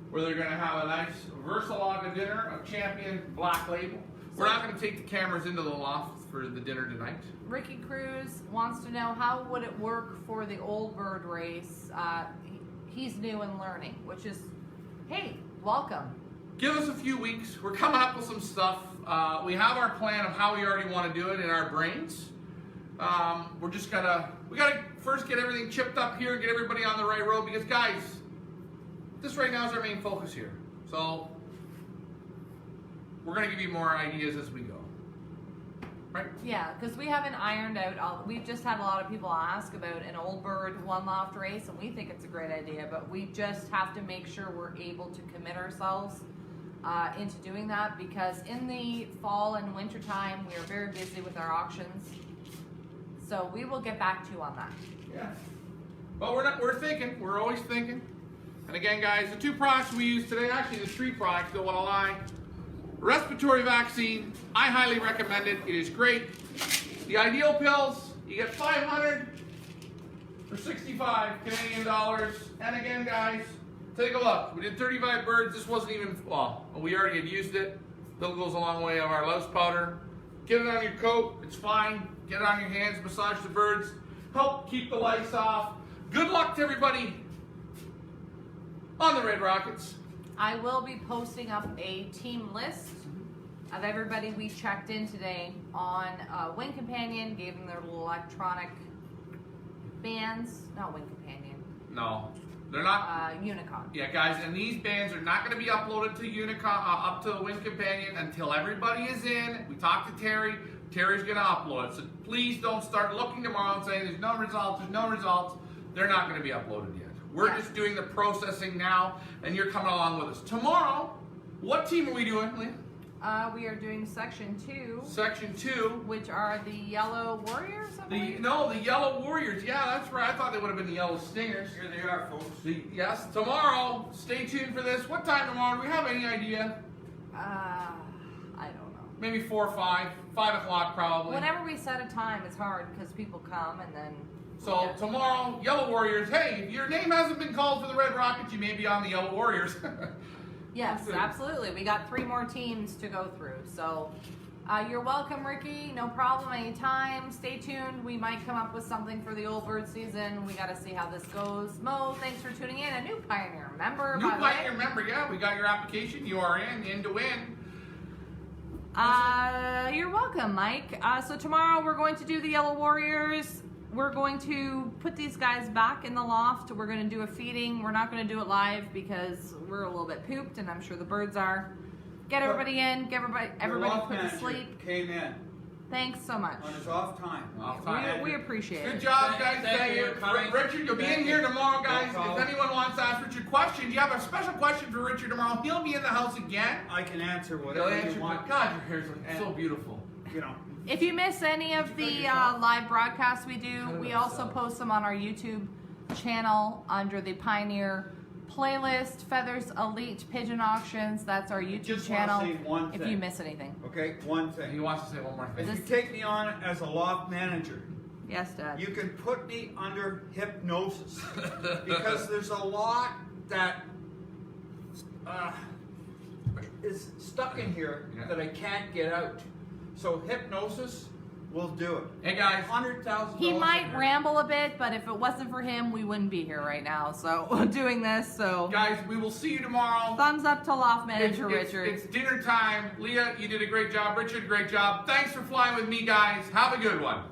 where they're going to have a nice Versalaga dinner of Champion Black Label. We're not going to take the cameras into the loft for the dinner tonight. Ricky Cruz wants to know how would it work for the Old Bird race. He's new and learning, which is, hey, welcome. Give us a few weeks. We're coming up with some stuff. We have our plan of how we already want to do it in our brains. We're just we gotta first get everything chipped up here, get everybody on the right road, because guys, this right now is our main focus here. So we're gonna give you more ideas as we go. Right? Yeah, because we haven't ironed out all. We've just had a lot of people ask about an Old Bird one loft race, and we think it's a great idea, but we just have to make sure we're able to commit ourselves into doing that, because in the fall and winter time we are very busy with our auctions. So we will get back to you on that. Yeah. But we're thinking. We're always thinking. And again, guys, the two products we use today, actually the three products, don't want to lie. Respiratory Vaccine, I highly recommend it. It is great. The Ideal Pills, you get 500 for 65 Canadian dollars. And again, guys, take a look. We did 35 birds. This wasn't even, well, we already had used it. Still goes a long way of our louse powder. Get it on your coat. It's fine. Get it on your hands. Massage the birds. Help keep the lice off. Good luck to everybody on the Red Rockets. I will be posting up a team list of everybody we checked in today on Wing Companion. Gave them their little electronic bands. Not Wing Companion. No, they're not. Unicon. Yeah, guys, and these bands are not going to be uploaded to Unica, up to the Wing Companion until everybody is in. We talked to Terry. Terry's going to upload it. So please don't start looking tomorrow and saying there's no results, there's no results. They're not going to be uploaded yet. We're just doing the processing now, and you're coming along with us. Tomorrow, what team are we doing, Lee? We are doing Section 2. Section 2. Which are the Yellow Warriors, I believe? The Yellow Warriors. Yeah, that's right. I thought they would have been the Yellow Stingers. Here they are, folks. Yes, tomorrow. Stay tuned for this. What time tomorrow? Do we have any idea? I don't know. Maybe 4 or 5. 5 o'clock probably. Whenever we set a time, it's hard because people come and then... So yeah. tomorrow, Yellow Warriors. Hey, if your name hasn't been called for the Red Rockets, you may be on the Yellow Warriors. Yes, absolutely. We got 3 more teams to go through. So you're welcome, Ricky. No problem anytime. Stay tuned. We might come up with something for the Old Bird season. We got to see how this goes. Mo, thanks for tuning in. A new Pioneer member, New by the Pioneer way. member, yeah. We got your application. You are in to win. You're welcome, Mike. So tomorrow we're going to do the Yellow Warriors. We're going to put these guys back in the loft. We're going to do a feeding. We're not going to do it live because we're a little bit pooped, and I'm sure the birds are. Get everybody in. Get everybody put to sleep. Came in Thanks so much. on his off time. Off time. We appreciate Good it. job, guys. Thank you. Richard, you'll be in here tomorrow, guys. If anyone wants to ask Richard questions, you have a special question for Richard tomorrow. He'll be in the house again. I can answer He'll whatever answer. you want. God, your hair's so beautiful. You know. If you miss any of the live broadcasts we do, we also post them on our YouTube channel under the Pioneer playlist, Feathers Elite Pigeon Auctions. That's our YouTube Just channel. wanna say one if thing. you miss anything. Okay, one And he thing. wants to say one more thing. If you take me on as a loft manager, Yes, Dad. you can put me under hypnosis because there's a lot that is stuck in here that I can't get out. So hypnosis we'll do it. Hey guys, $100,000. He might ramble a bit, but if it wasn't for him, we wouldn't be here right now. So doing this, so guys, we will see you tomorrow. thumbs up to Loft Manager Richard. It's dinner time. Leah, you did a great job. Richard, great job. Thanks for flying with me, guys. Have a good one.